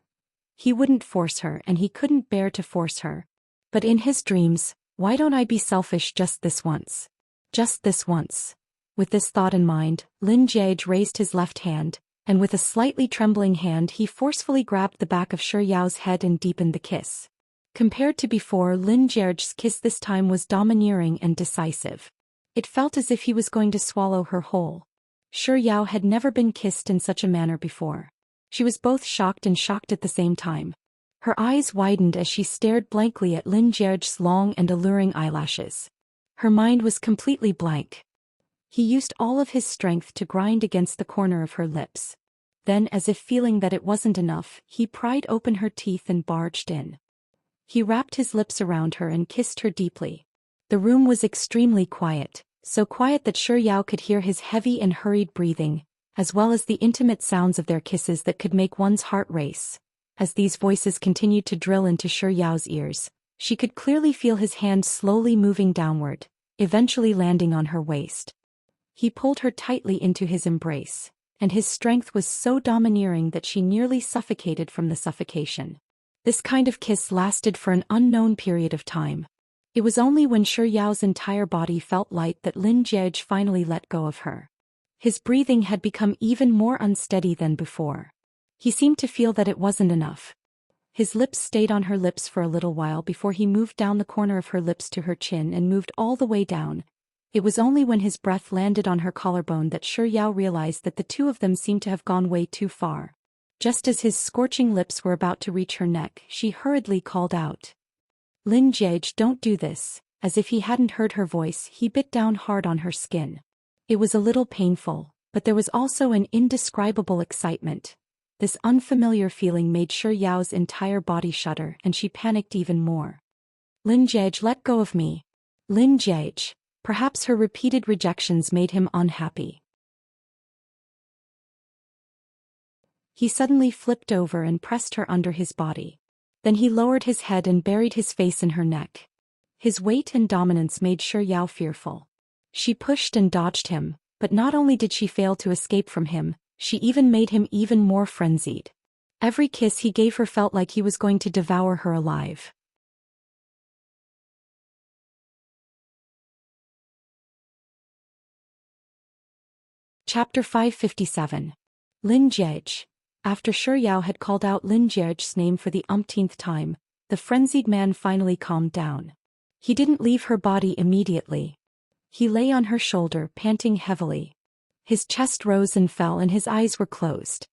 He wouldn't force her and he couldn't bear to force her. But in his dreams, why don't I be selfish just this once? Just this once. With this thought in mind, Lin Jie raised his left hand, and with a slightly trembling hand he forcefully grabbed the back of Shi Yao's head and deepened the kiss. Compared to before, Lin Jie's kiss this time was domineering and decisive. It felt as if he was going to swallow her whole. Shi Yao had never been kissed in such a manner before. She was both shocked and shocked at the same time. Her eyes widened as she stared blankly at Lin Jie's long and alluring eyelashes. Her mind was completely blank. He used all of his strength to grind against the corner of her lips. Then, as if feeling that it wasn't enough, he pried open her teeth and barged in. He wrapped his lips around her and kissed her deeply. The room was extremely quiet, so quiet that Shi Yao could hear his heavy and hurried breathing, as well as the intimate sounds of their kisses that could make one's heart race. As these voices continued to drill into Shi Yao's ears, she could clearly feel his hand slowly moving downward, eventually landing on her waist. He pulled her tightly into his embrace, and his strength was so domineering that she nearly suffocated from the suffocation. This kind of kiss lasted for an unknown period of time. It was only when Shi Yao's entire body felt light that Lin Jie finally let go of her. His breathing had become even more unsteady than before. He seemed to feel that it wasn't enough. His lips stayed on her lips for a little while before he moved down the corner of her lips to her chin and moved all the way down. It was only when his breath landed on her collarbone that Shi Yao realized that the two of them seemed to have gone way too far. Just as his scorching lips were about to reach her neck, she hurriedly called out, "Lin Jie, don't do this." As if he hadn't heard her voice, he bit down hard on her skin. It was a little painful, but there was also an indescribable excitement. This unfamiliar feeling made Shi Yao's entire body shudder, and she panicked even more. "Lin Jie, let go of me." Lin Jie. Perhaps her repeated rejections made him unhappy. He suddenly flipped over and pressed her under his body. Then he lowered his head and buried his face in her neck. His weight and dominance made Shi Yao fearful. She pushed and dodged him, but not only did she fail to escape from him, she even made him even more frenzied. Every kiss he gave her felt like he was going to devour her alive. Chapter 557. Lin Jie. After Shi Yao had called out Lin Jie's name for the umpteenth time, the frenzied man finally calmed down. He didn't leave her body immediately. He lay on her shoulder, panting heavily. His chest rose and fell and his eyes were closed.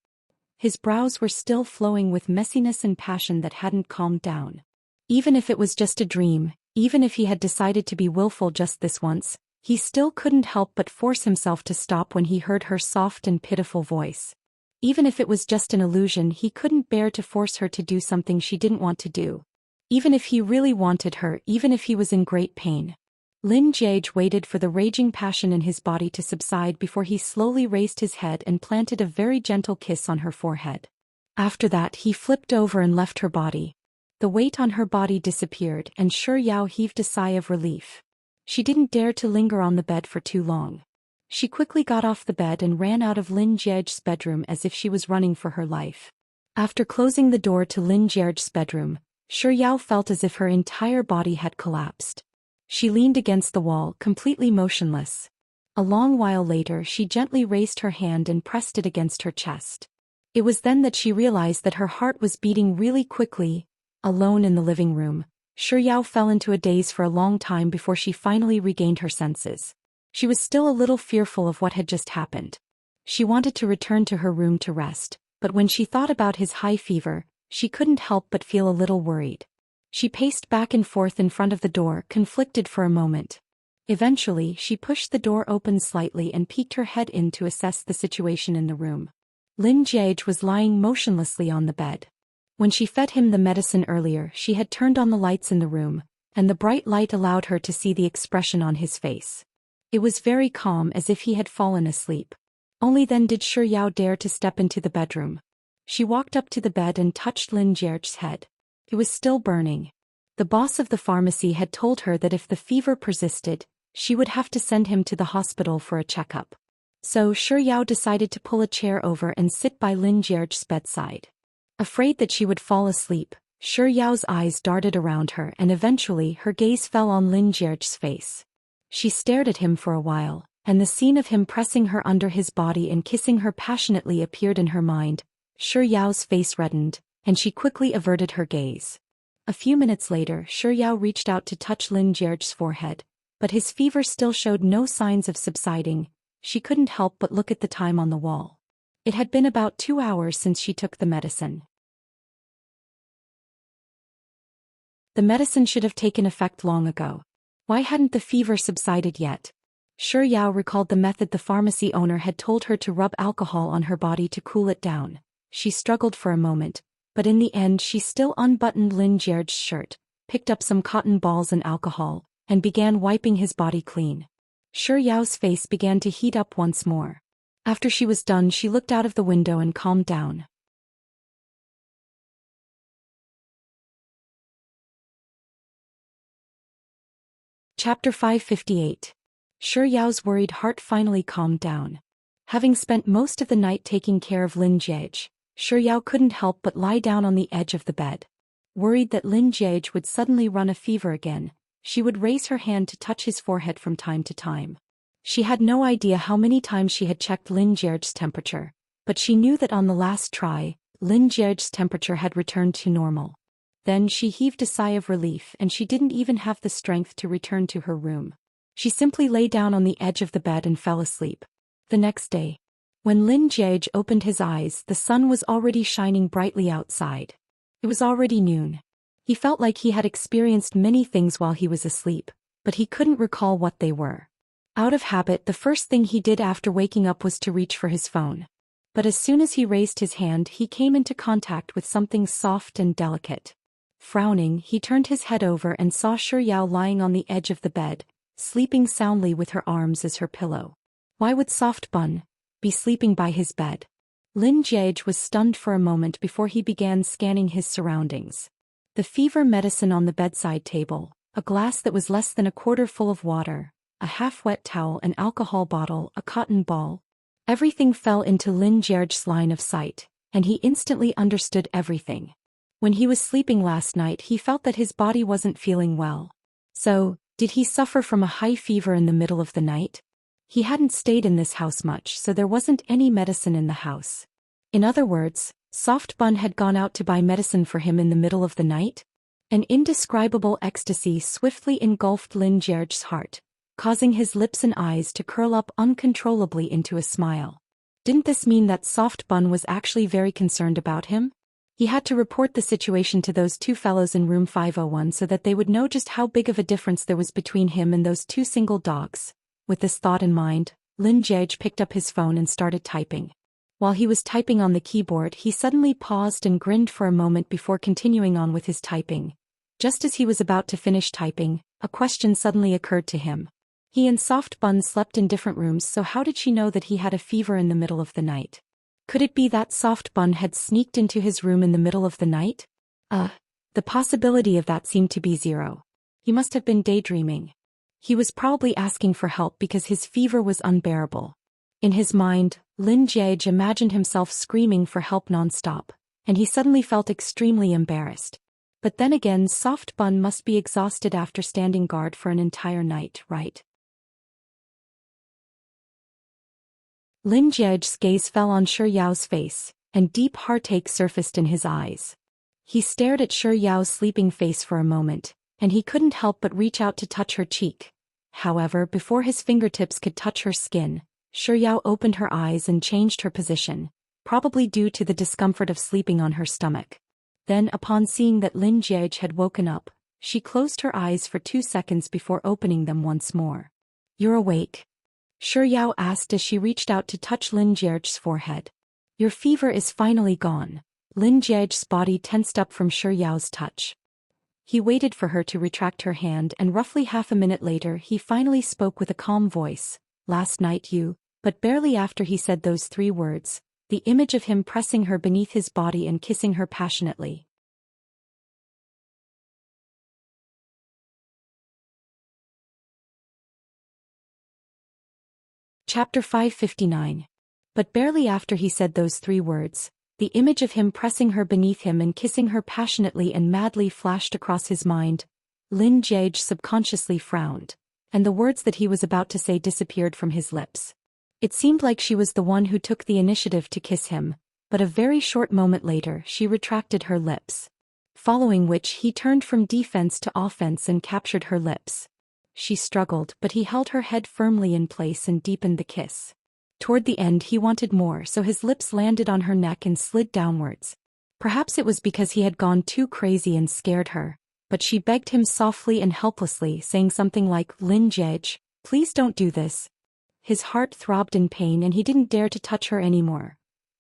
His brows were still flowing with messiness and passion that hadn't calmed down. Even if it was just a dream, even if he had decided to be willful just this once, he still couldn't help but force himself to stop when he heard her soft and pitiful voice. Even if it was just an illusion, he couldn't bear to force her to do something she didn't want to do. Even if he really wanted her, even if he was in great pain. Lin Jie waited for the raging passion in his body to subside before he slowly raised his head and planted a very gentle kiss on her forehead. After that, he flipped over and left her body. The weight on her body disappeared and Shi Yao heaved a sigh of relief. She didn't dare to linger on the bed for too long. She quickly got off the bed and ran out of Lin Jie's bedroom as if she was running for her life. After closing the door to Lin Jie's bedroom, Shi Yao felt as if her entire body had collapsed. She leaned against the wall, completely motionless. A long while later, she gently raised her hand and pressed it against her chest. It was then that she realized that her heart was beating really quickly. Alone in the living room, Shi Yao fell into a daze for a long time before she finally regained her senses. She was still a little fearful of what had just happened. She wanted to return to her room to rest, but when she thought about his high fever, she couldn't help but feel a little worried. She paced back and forth in front of the door, conflicted for a moment. Eventually, she pushed the door open slightly and peeked her head in to assess the situation in the room. Lin Jie was lying motionlessly on the bed. When she fed him the medicine earlier, she had turned on the lights in the room, and the bright light allowed her to see the expression on his face. It was very calm, as if he had fallen asleep. Only then did Shi Yao dare to step into the bedroom. She walked up to the bed and touched Lin Jie's head. It was still burning. The boss of the pharmacy had told her that if the fever persisted, she would have to send him to the hospital for a checkup. So Shi Yao decided to pull a chair over and sit by Lin Jie's bedside. Afraid that she would fall asleep, Shi Yao's eyes darted around her and eventually her gaze fell on Lin Jie's face. She stared at him for a while, and the scene of him pressing her under his body and kissing her passionately appeared in her mind. Shi Yao's face reddened, and she quickly averted her gaze. A few minutes later, Shi Yao reached out to touch Lin Jie's forehead, but his fever still showed no signs of subsiding. She couldn't help but look at the time on the wall. It had been about 2 hours since she took the medicine. The medicine should have taken effect long ago. Why hadn't the fever subsided yet? Shi Yao recalled the method the pharmacy owner had told her to rub alcohol on her body to cool it down. She struggled for a moment, but in the end she still unbuttoned Lin Jie's shirt, picked up some cotton balls and alcohol, and began wiping his body clean. Shi Yao's face began to heat up once more. After she was done, she looked out of the window and calmed down. Chapter 558. Shi Yao's worried heart finally calmed down. Having spent most of the night taking care of Lin Jie, Shi Yao couldn't help but lie down on the edge of the bed. Worried that Lin Jie would suddenly run a fever again, she would raise her hand to touch his forehead from time to time. She had no idea how many times she had checked Lin Jie's temperature, but she knew that on the last try, Lin Jie's temperature had returned to normal. Then she heaved a sigh of relief and she didn't even have the strength to return to her room. She simply lay down on the edge of the bed and fell asleep. The next day, when Lin Jie opened his eyes, the sun was already shining brightly outside. It was already noon. He felt like he had experienced many things while he was asleep, but he couldn't recall what they were. Out of habit, the first thing he did after waking up was to reach for his phone. But as soon as he raised his hand, he came into contact with something soft and delicate. Frowning, he turned his head over and saw Shi Yao lying on the edge of the bed, sleeping soundly with her arms as her pillow. Why would Soft Bun be sleeping by his bed? Lin Jie was stunned for a moment before he began scanning his surroundings. The fever medicine on the bedside table, a glass that was less than a quarter full of water, a half-wet towel, an alcohol bottle, a cotton ball. Everything fell into Lin Jie's line of sight, and he instantly understood everything. When he was sleeping last night, he felt that his body wasn't feeling well. So, did he suffer from a high fever in the middle of the night? He hadn't stayed in this house much, so there wasn't any medicine in the house. In other words, Soft Bun had gone out to buy medicine for him in the middle of the night? An indescribable ecstasy swiftly engulfed Lin Jie's heart, causing his lips and eyes to curl up uncontrollably into a smile. Didn't this mean that Soft Bun was actually very concerned about him? He had to report the situation to those two fellows in room 501 so that they would know just how big of a difference there was between him and those two single dogs. With this thought in mind, Lin Jie picked up his phone and started typing. While he was typing on the keyboard, he suddenly paused and grinned for a moment before continuing on with his typing. Just as he was about to finish typing, a question suddenly occurred to him. He and Soft Bun slept in different rooms, so how did she know that he had a fever in the middle of the night? Could it be that Soft Bun had sneaked into his room in the middle of the night? The possibility of that seemed to be zero. He must have been daydreaming. He was probably asking for help because his fever was unbearable. In his mind, Lin Jie imagined himself screaming for help non-stop, and he suddenly felt extremely embarrassed. But then again, Soft Bun must be exhausted after standing guard for an entire night, right? Lin Jie's gaze fell on Shi Yao's face, and deep heartache surfaced in his eyes. He stared at Shi Yao's sleeping face for a moment, and he couldn't help but reach out to touch her cheek. However, before his fingertips could touch her skin, Shi Yao opened her eyes and changed her position, probably due to the discomfort of sleeping on her stomach. Then, upon seeing that Lin Jie had woken up, she closed her eyes for 2 seconds before opening them once more. "You're awake?" Shi Yao asked as she reached out to touch Lin Jie's forehead. "Your fever is finally gone." Lin Jie's body tensed up from Shi Yao's touch. He waited for her to retract her hand, and roughly half a minute later he finally spoke with a calm voice. "Last night you," but barely after he said those 3 words, the image of him pressing her beneath his body and kissing her passionately. Chapter 559. But barely after he said those 3 words, the image of him pressing her beneath him and kissing her passionately and madly flashed across his mind. Lin Jage subconsciously frowned, and the words that he was about to say disappeared from his lips. It seemed like she was the one who took the initiative to kiss him, but a very short moment later she retracted her lips. Following which he turned from defense to offense and captured her lips. She struggled, but he held her head firmly in place and deepened the kiss. Toward the end he wanted more, so his lips landed on her neck and slid downwards. Perhaps it was because he had gone too crazy and scared her, but she begged him softly and helplessly, saying something like, "Lin Jage, please don't do this." His heart throbbed in pain and he didn't dare to touch her anymore.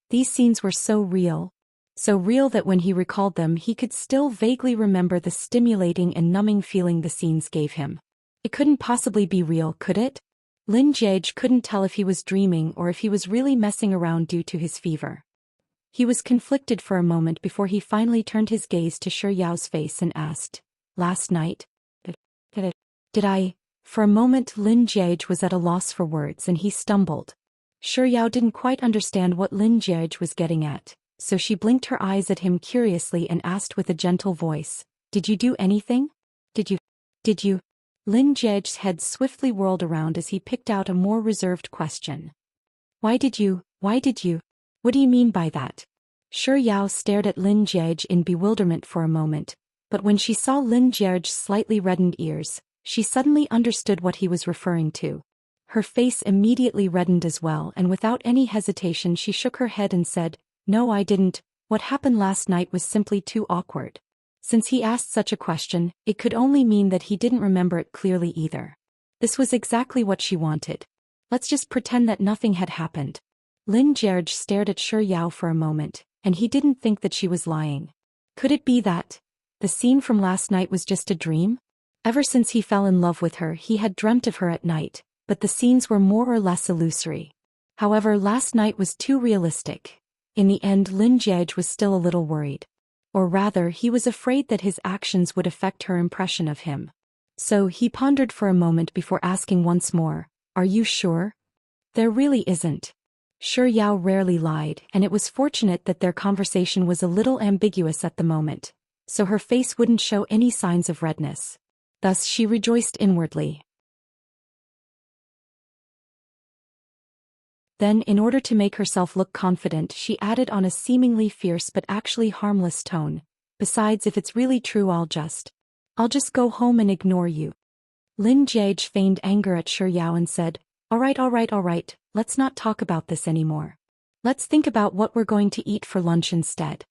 These scenes were so real that when he recalled them he could still vaguely remember the stimulating and numbing feeling the scenes gave him. It couldn't possibly be real, could it? Lin Jage couldn't tell if he was dreaming or if he was really messing around due to his fever. He was conflicted for a moment before he finally turned his gaze to Shi Yao's face and asked, "Last night? Did I?" For a moment Lin Jage was at a loss for words and he stumbled. Shi Yao didn't quite understand what Lin Jage was getting at, so she blinked her eyes at him curiously and asked with a gentle voice, "Did you do anything? Did you? Lin Jage's head swiftly whirled around as he picked out a more reserved question. Why did you? What do you mean by that?" Shi Yao stared at Lin Jage in bewilderment for a moment, but when she saw Lin Jage's slightly reddened ears, she suddenly understood what he was referring to. Her face immediately reddened as well, and without any hesitation she shook her head and said, "No, I didn't. What happened last night was simply too awkward." Since he asked such a question, it could only mean that he didn't remember it clearly either. This was exactly what she wanted. Let's just pretend that nothing had happened. Lin Jage stared at Shi Yao for a moment, and he didn't think that she was lying. Could it be that the scene from last night was just a dream? Ever since he fell in love with her he had dreamt of her at night, but the scenes were more or less illusory. However, last night was too realistic. In the end Lin Jage was still a little worried. Or rather, he was afraid that his actions would affect her impression of him. So he pondered for a moment before asking once more, "Are you sure?" "There really isn't." Shi Yao rarely lied, and it was fortunate that their conversation was a little ambiguous at the moment, so her face wouldn't show any signs of redness. Thus she rejoiced inwardly. Then, in order to make herself look confident, she added on a seemingly fierce but actually harmless tone, "Besides, if it's really true I'll just go home and ignore you." Lin Jage feigned anger at Shi Yao and said, all right, let's not talk about this anymore. Let's think about what we're going to eat for lunch instead."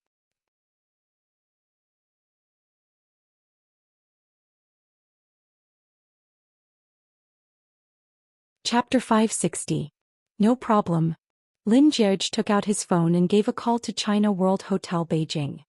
Chapter 560. No problem. Lin Jage took out his phone and gave a call to China World Hotel Beijing.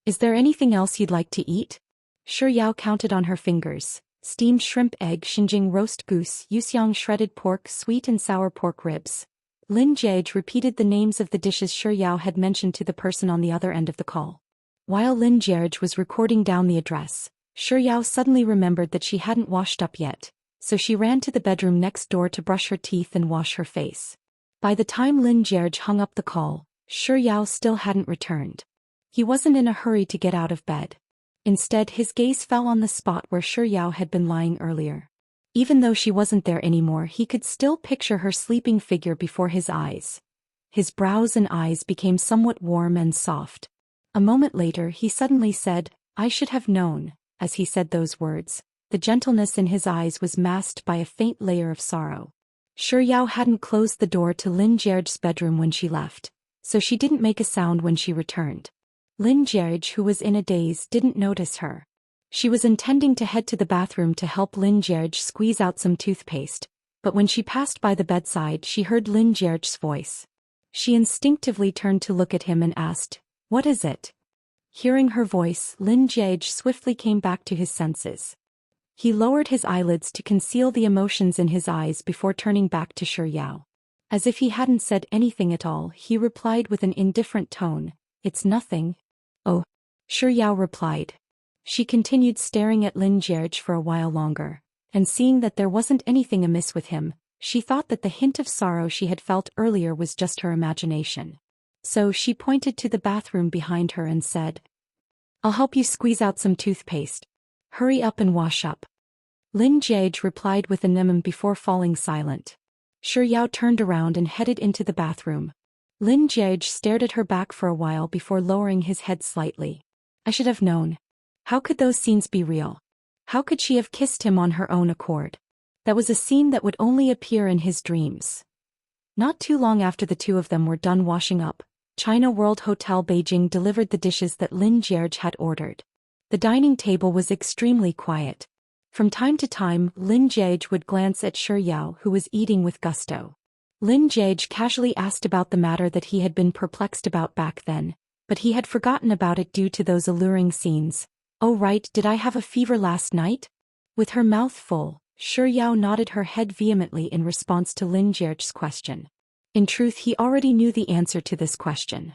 "Is there anything else you'd like to eat?" Shi Yao counted on her fingers. Steamed shrimp, egg, Xinjiang roast goose, Yuxiang shredded pork, sweet and sour pork ribs. Lin Jage repeated the names of the dishes Shi Yao had mentioned to the person on the other end of the call. While Lin Jage was recording down the address, Shi Yao suddenly remembered that she hadn't washed up yet, so she ran to the bedroom next door to brush her teeth and wash her face. By the time Lin Jage hung up the call, Shi Yao still hadn't returned. He wasn't in a hurry to get out of bed. Instead, his gaze fell on the spot where Shi Yao had been lying earlier. Even though she wasn't there anymore, he could still picture her sleeping figure before his eyes. His brows and eyes became somewhat warm and soft. A moment later he suddenly said, "I should have known." As he said those words, the gentleness in his eyes was masked by a faint layer of sorrow. Shi Yao hadn't closed the door to Lin Jage's bedroom when she left, so she didn't make a sound when she returned. Lin Jage, who was in a daze, didn't notice her. She was intending to head to the bathroom to help Lin Jage squeeze out some toothpaste, but when she passed by the bedside she heard Lin Jage's voice. She instinctively turned to look at him and asked, "What is it?" Hearing her voice, Lin Jiage swiftly came back to his senses. He lowered his eyelids to conceal the emotions in his eyes before turning back to Shi Yao. As if he hadn't said anything at all, he replied with an indifferent tone, "It's nothing." "Oh," Shi Yao replied. She continued staring at Lin Jiage for a while longer, and seeing that there wasn't anything amiss with him, she thought that the hint of sorrow she had felt earlier was just her imagination. So she pointed to the bathroom behind her and said, "I'll help you squeeze out some toothpaste. Hurry up and wash up." Lin Jiage replied with a before falling silent. Shi Yao turned around and headed into the bathroom. Lin Jiage stared at her back for a while before lowering his head slightly. I should have known. How could those scenes be real? How could she have kissed him on her own accord? That was a scene that would only appear in his dreams. Not too long after the two of them were done washing up, China World Hotel Beijing delivered the dishes that Lin Jiage had ordered. The dining table was extremely quiet. From time to time, Lin Jiage would glance at Shi Yao, who was eating with gusto. Lin Jiage casually asked about the matter that he had been perplexed about back then, but he had forgotten about it due to those alluring scenes. "Oh right, did I have a fever last night?" With her mouth full, Shi Yao nodded her head vehemently in response to Lin Jiage's question. In truth, he already knew the answer to this question.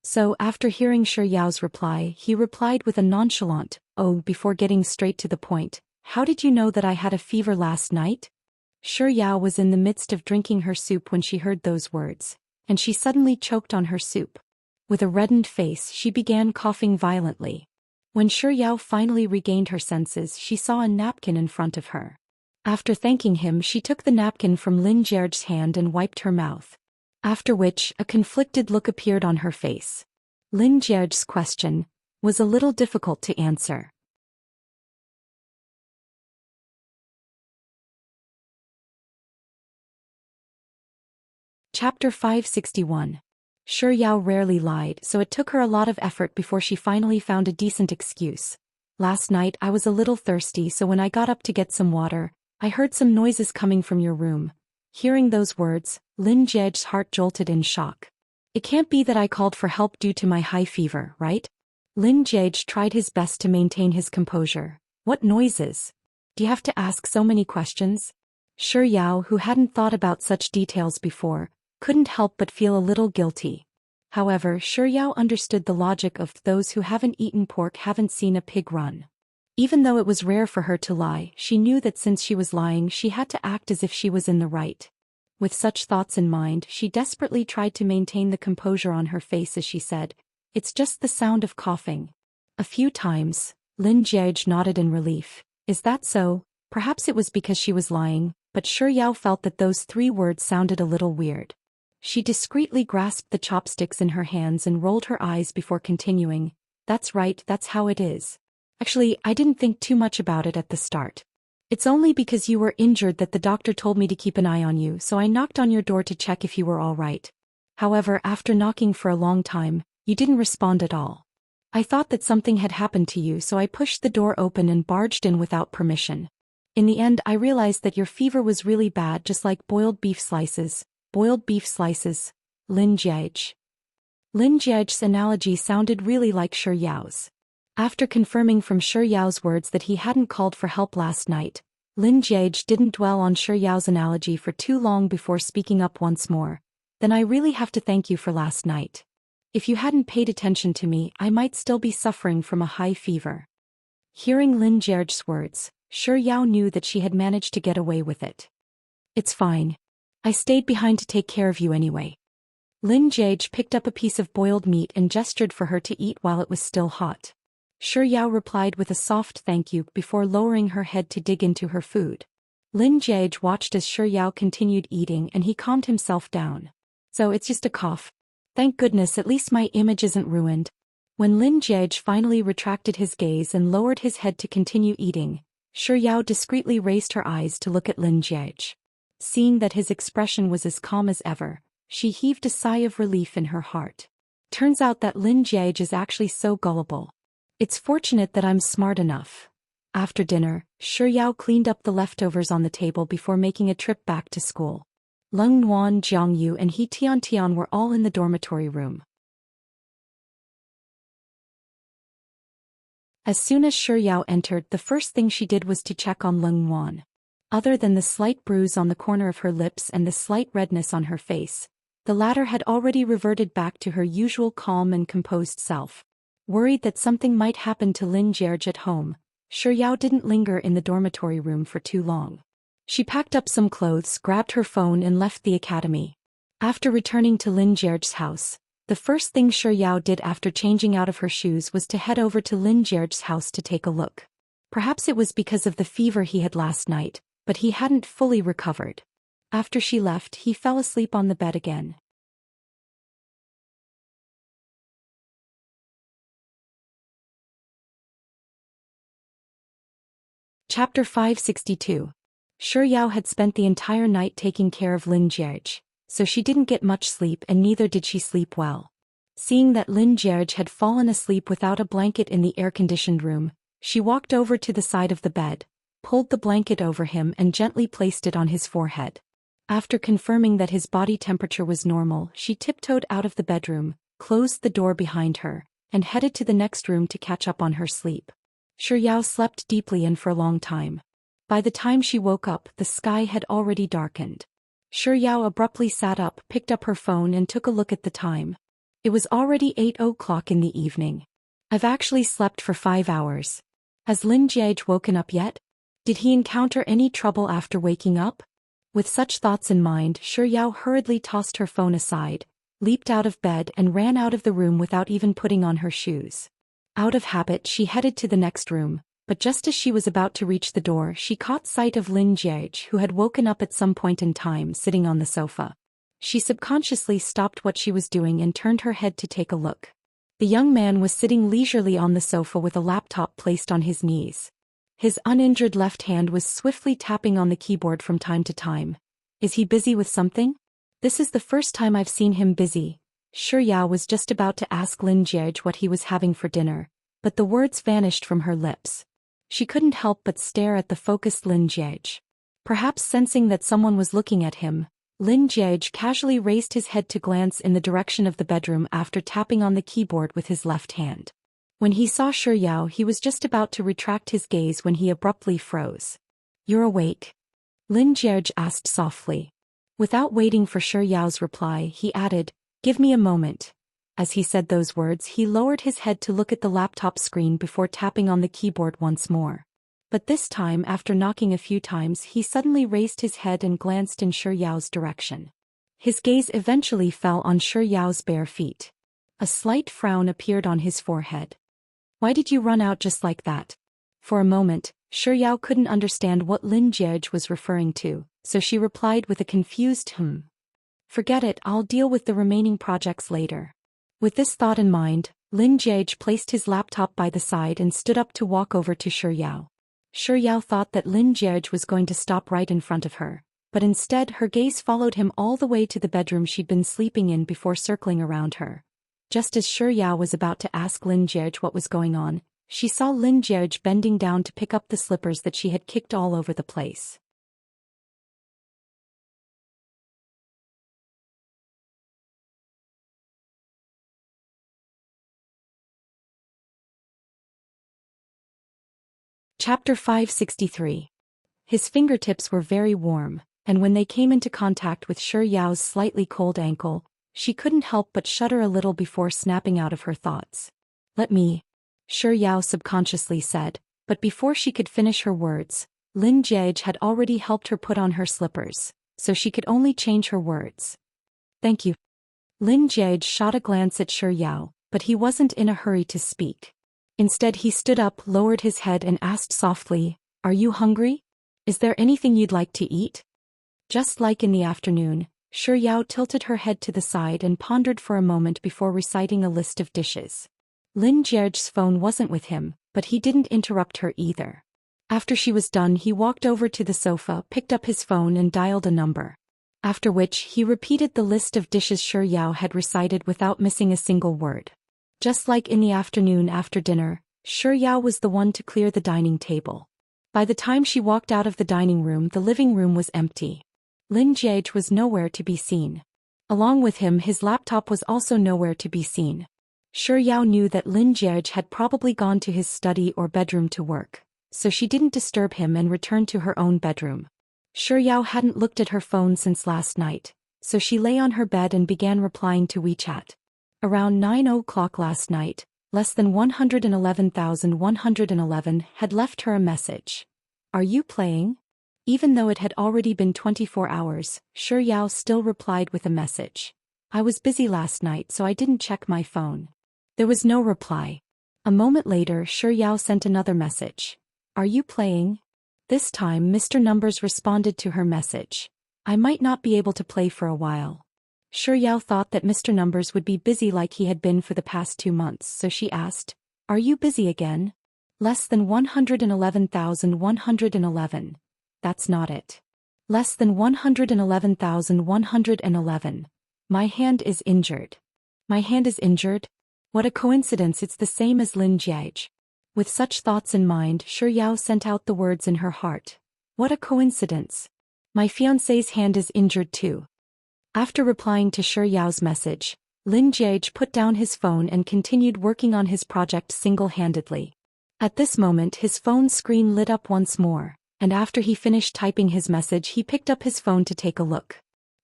So after hearing Shi Yao's reply, he replied with a nonchalant, "Oh," before getting straight to the point. "How did you know that I had a fever last night?" Shi Yao was in the midst of drinking her soup when she heard those words, and she suddenly choked on her soup. With a reddened face, she began coughing violently. When Shi Yao finally regained her senses, she saw a napkin in front of her. After thanking him, she took the napkin from Lin Jiage's hand and wiped her mouth. After which, a conflicted look appeared on her face. Lin Jiage's question was a little difficult to answer. Chapter 561. Shi Yao rarely lied, so it took her a lot of effort before she finally found a decent excuse. "Last night I was a little thirsty, so when I got up to get some water, I heard some noises coming from your room." Hearing those words, Lin Jiage's heart jolted in shock. "It can't be that I called for help due to my high fever, right?" Lin Jiage tried his best to maintain his composure. "What noises? Do you have to ask so many questions?" Shi Yao, who hadn't thought about such details before, couldn't help but feel a little guilty. However, Shi Yao understood the logic of "those who haven't eaten pork haven't seen a pig run." Even though it was rare for her to lie, she knew that since she was lying, she had to act as if she was in the right. With such thoughts in mind, she desperately tried to maintain the composure on her face as she said, "It's just the sound of coughing." A few times, Lin Jiage nodded in relief. "Is that so?" Perhaps it was because she was lying, but Shi Yao felt that those 3 words sounded a little weird. She discreetly grasped the chopsticks in her hands and rolled her eyes before continuing, "That's right, that's how it is. Actually, I didn't think too much about it at the start. It's only because you were injured that the doctor told me to keep an eye on you, so I knocked on your door to check if you were all right. However, after knocking for a long time, you didn't respond at all. I thought that something had happened to you, so I pushed the door open and barged in without permission. In the end, I realized that your fever was really bad, just like boiled beef slices." Boiled beef slices. Lin Jiage. Lin Jiage's analogy sounded really like Shi Yao's. After confirming from Shi Yao's words that he hadn't called for help last night, Lin Jiage didn't dwell on Shi Yao's analogy for too long before speaking up once more. "Then I really have to thank you for last night. If you hadn't paid attention to me, I might still be suffering from a high fever." Hearing Lin Jiage's words, Shi Yao knew that she had managed to get away with it. "It's fine. I stayed behind to take care of you anyway." Lin Jiage picked up a piece of boiled meat and gestured for her to eat while it was still hot. Shi Yao replied with a soft thank you before lowering her head to dig into her food. Lin Jiage watched as Shi Yao continued eating and he calmed himself down. "So it's just a cough. Thank goodness, at least my image isn't ruined." When Lin Jiage finally retracted his gaze and lowered his head to continue eating, Shi Yao discreetly raised her eyes to look at Lin Jiage. Seeing that his expression was as calm as ever, she heaved a sigh of relief in her heart. Turns out that Lin Jiage is actually so gullible. It's fortunate that I'm smart enough. After dinner, Shi Yao cleaned up the leftovers on the table before making a trip back to school. Lung Nuan, Jiang Yu and He Tian were all in the dormitory room. As soon as Shi Yao entered, the first thing she did was to check on Lung Nuan. Other than the slight bruise on the corner of her lips and the slight redness on her face, the latter had already reverted back to her usual calm and composed self. Worried that something might happen to Lin Jierge at home, Shi Yao didn't linger in the dormitory room for too long. She packed up some clothes, grabbed her phone and left the academy. After returning to Lin Jierge's house, the first thing Shi Yao did after changing out of her shoes was to head over to Lin Jierge's house to take a look. Perhaps it was because of the fever he had last night, but he hadn't fully recovered. After she left, he fell asleep on the bed again. Chapter 562. Shi Yao had spent the entire night taking care of Lin Jierge, so she didn't get much sleep and neither did she sleep well. Seeing that Lin Jierge had fallen asleep without a blanket in the air-conditioned room, she walked over to the side of the bed, pulled the blanket over him and gently placed it on his forehead. After confirming that his body temperature was normal, she tiptoed out of the bedroom, closed the door behind her, and headed to the next room to catch up on her sleep. Shi Yao slept deeply and for a long time. By the time she woke up, the sky had already darkened. Shi Yao abruptly sat up, picked up her phone and took a look at the time. It was already 8 o'clock in the evening. I've actually slept for 5 hours. Has Lin Jierge woken up yet? Did he encounter any trouble after waking up? With such thoughts in mind, Shi Yao hurriedly tossed her phone aside, leaped out of bed and ran out of the room without even putting on her shoes. Out of habit, she headed to the next room, but just as she was about to reach the door, she caught sight of Lin Jierge, who had woken up at some point in time, sitting on the sofa. She subconsciously stopped what she was doing and turned her head to take a look. The young man was sitting leisurely on the sofa with a laptop placed on his knees. His uninjured left hand was swiftly tapping on the keyboard from time to time. Is he busy with something? This is the first time I've seen him busy. Shi Yao was just about to ask Lin Jierge what he was having for dinner, but the words vanished from her lips. She couldn't help but stare at the focused Lin Jierge. Perhaps sensing that someone was looking at him, Lin Jierge casually raised his head to glance in the direction of the bedroom after tapping on the keyboard with his left hand. When he saw Shi Yao, he was just about to retract his gaze when he abruptly froze. You're awake? Lin Jierge asked softly. Without waiting for Shi Yao's reply, he added, Give me a moment. As he said those words, he lowered his head to look at the laptop screen before tapping on the keyboard once more. But this time, after knocking a few times, he suddenly raised his head and glanced in Shi Yao's direction. His gaze eventually fell on Shi Yao's bare feet. A slight frown appeared on his forehead. Why did you run out just like that? For a moment, Shi Yao couldn't understand what Lin Jierge was referring to, so she replied with a confused Forget it, I'll deal with the remaining projects later. With this thought in mind, Lin Jierge placed his laptop by the side and stood up to walk over to Shi Yao. Shi Yao thought that Lin Jierge was going to stop right in front of her, but instead her gaze followed him all the way to the bedroom she'd been sleeping in before circling around her. Just as Shi Yao was about to ask Lin Jierge what was going on, she saw Lin Jierge bending down to pick up the slippers that she had kicked all over the place. Chapter 563. His fingertips were very warm, and when they came into contact with Shi Yao's slightly cold ankle, she couldn't help but shudder a little before snapping out of her thoughts. Let me, Shi Yao subconsciously said, but before she could finish her words, Lin Jierge had already helped her put on her slippers, so she could only change her words. Thank you. Lin Jierge shot a glance at Shi Yao, but he wasn't in a hurry to speak. Instead he stood up, lowered his head and asked softly, Are you hungry? Is there anything you'd like to eat? Just like in the afternoon, Shi Yao tilted her head to the side and pondered for a moment before reciting a list of dishes. Lin Jierge's phone wasn't with him, but he didn't interrupt her either. After she was done, he walked over to the sofa, picked up his phone and dialed a number. After which, he repeated the list of dishes Shi Yao had recited without missing a single word. Just like in the afternoon after dinner, Shi Yao was the one to clear the dining table. By the time she walked out of the dining room, the living room was empty. Lin Jiage was nowhere to be seen. Along with him, his laptop was also nowhere to be seen. Shi Yao knew that Lin Jiage had probably gone to his study or bedroom to work, so she didn't disturb him and returned to her own bedroom. Shi Yao hadn't looked at her phone since last night, so she lay on her bed and began replying to WeChat. Around 9 o'clock last night, less than 111,111 had left her a message. Are you playing? Even though it had already been 24 hours, Shi Yao still replied with a message. I was busy last night so I didn't check my phone. There was no reply. A moment later, Shi Yao sent another message. Are you playing? This time Mr. Numbers responded to her message. I might not be able to play for a while. Shi Yao thought that Mr. Numbers would be busy like he had been for the past 2 months, so she asked, Are you busy again? Less than 111,111. That's not it. Less than 111,111. My hand is injured. My hand is injured? What a coincidence, it's the same as Lin Jiage. With such thoughts in mind, Shi Yao sent out the words in her heart. What a coincidence. My fiancé's hand is injured too. After replying to Shi Yao's message, Lin Jiage put down his phone and continued working on his project single-handedly. At this moment his phone screen lit up once more, and after he finished typing his message he picked up his phone to take a look.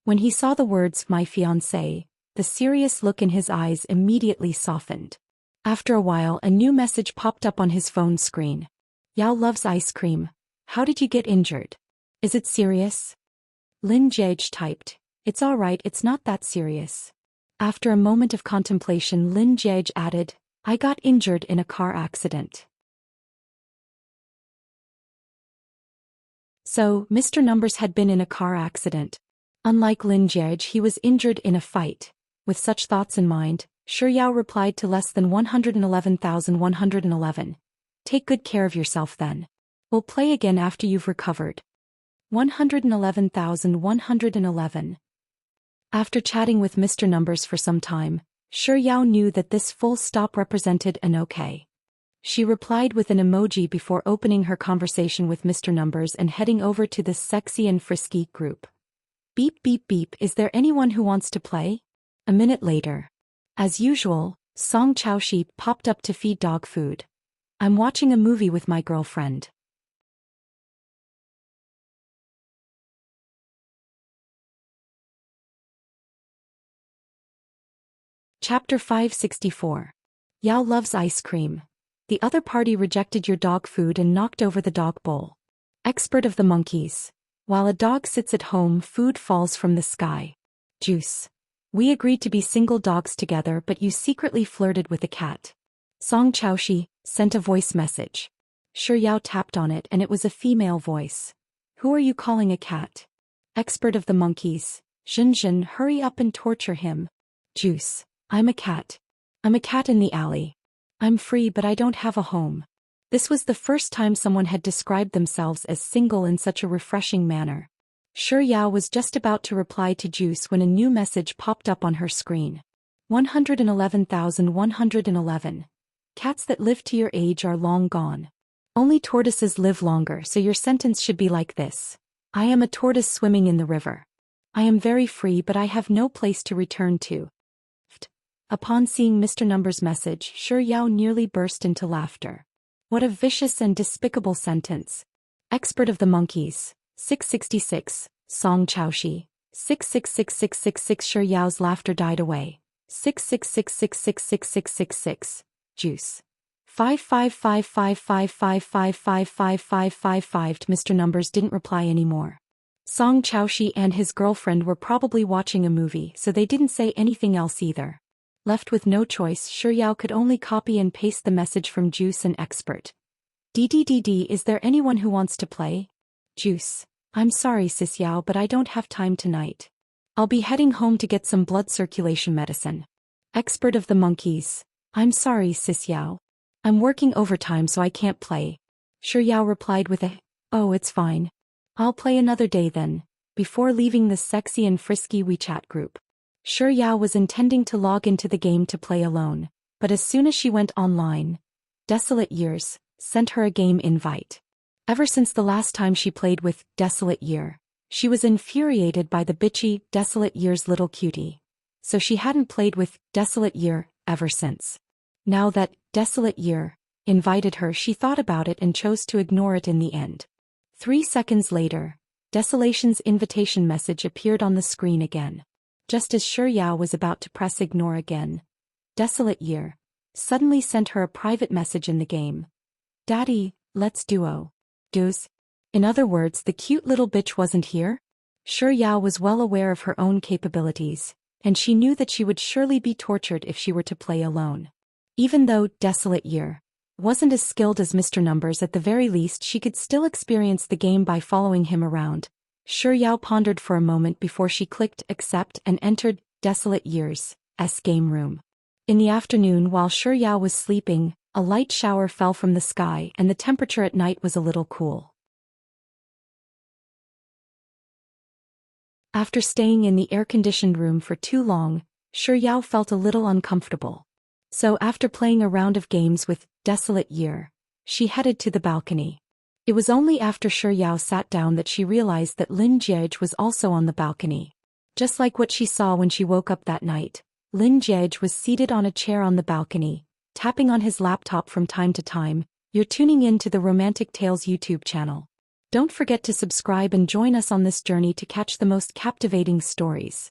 When he saw the words, my fiancé, the serious look in his eyes immediately softened. After a while a new message popped up on his phone screen. Yao loves ice cream. How did you get injured? Is it serious? Lin Jiage typed. It's alright, it's not that serious. After a moment of contemplation Lin Jiage added, I got injured in a car accident. So, Mr. Numbers had been in a car accident. Unlike Lin Jiage, he was injured in a fight. With such thoughts in mind, Shi Yao replied to less than 111,111. Take good care of yourself then. We'll play again after you've recovered. 111,111. After chatting with Mr. Numbers for some time, Shi Yao knew that this full stop represented an okay. She replied with an emoji before opening her conversation with Mr. Numbers and heading over to this sexy and frisky group. Beep beep beep, is there anyone who wants to play? A minute later. As usual, Song Chaoshi popped up to feed dog food. I'm watching a movie with my girlfriend. Chapter 564. Yao loves ice cream. The other party rejected your dog food and knocked over the dog bowl. Expert of the monkeys. While a dog sits at home, food falls from the sky. Juice. We agreed to be single dogs together, but you secretly flirted with a cat. Song Chaoshi sent a voice message. Shi Yao tapped on it and it was a female voice. Who are you calling a cat? Expert of the monkeys. Zhen, hurry up and torture him. Juice. I'm a cat. I'm a cat in the alley. I'm free but I don't have a home. This was the first time someone had described themselves as single in such a refreshing manner. Shi Yao was just about to reply to Juice when a new message popped up on her screen. 111,111. Cats that live to your age are long gone. Only tortoises live longer, so your sentence should be like this. I am a tortoise swimming in the river. I am very free but I have no place to return to. Upon seeing Mr. Numbers' message, Shi Yao nearly burst into laughter. What a vicious and despicable sentence. Expert of the monkeys. 666, Song Chaoshi. 6666666. Shi Yao's laughter died away. 666666666. Juice. 55555555555. Mr. Numbers didn't reply anymore. Song Chaoshi and his girlfriend were probably watching a movie, so they didn't say anything else either. Left with no choice, Shi Yao could only copy and paste the message from Juice and Expert. DDDD, is there anyone who wants to play? Juice. I'm sorry Sis Yao, but I don't have time tonight. I'll be heading home to get some blood circulation medicine. Expert of the monkeys. I'm sorry Sis Yao. I'm working overtime so I can't play. Shi Yao replied with a, oh it's fine. I'll play another day then, before leaving the sexy and frisky WeChat group. Shi Yao was intending to log into the game to play alone, but as soon as she went online, Desolate Years sent her a game invite. Ever since the last time she played with Desolate Year, She was infuriated by the bitchy, desolate year's little cutie. So she hadn't played with desolate year ever since. Now that desolate year invited her, she thought about it and chose to ignore it in the end. 3 seconds later, Desolation's invitation message appeared on the screen again. Just as Yao was about to press ignore again, Desolate Year suddenly sent her a private message in the game. Daddy, let's duos. In other words, the cute little bitch wasn't here? Yao was well aware of her own capabilities, and she knew that she would surely be tortured if she were to play alone. Even though Desolate Year wasn't as skilled as Mr. Numbers, at the very least she could still experience the game by following him around. Yao pondered for a moment before she clicked accept and entered Desolate Year's game room. In the afternoon, while Yao was sleeping, a light shower fell from the sky and the temperature at night was a little cool. After staying in the air-conditioned room for too long, Yao felt a little uncomfortable. So after playing a round of games with Desolate Year, she headed to the balcony. It was only after Yao sat down that she realized that Lin Jiege was also on the balcony. Just like what she saw when she woke up that night, Lin Jiege was seated on a chair on the balcony, tapping on his laptop from time to time. You're tuning in to the Romantic Tales YouTube channel. Don't forget to subscribe and join us on this journey to catch the most captivating stories.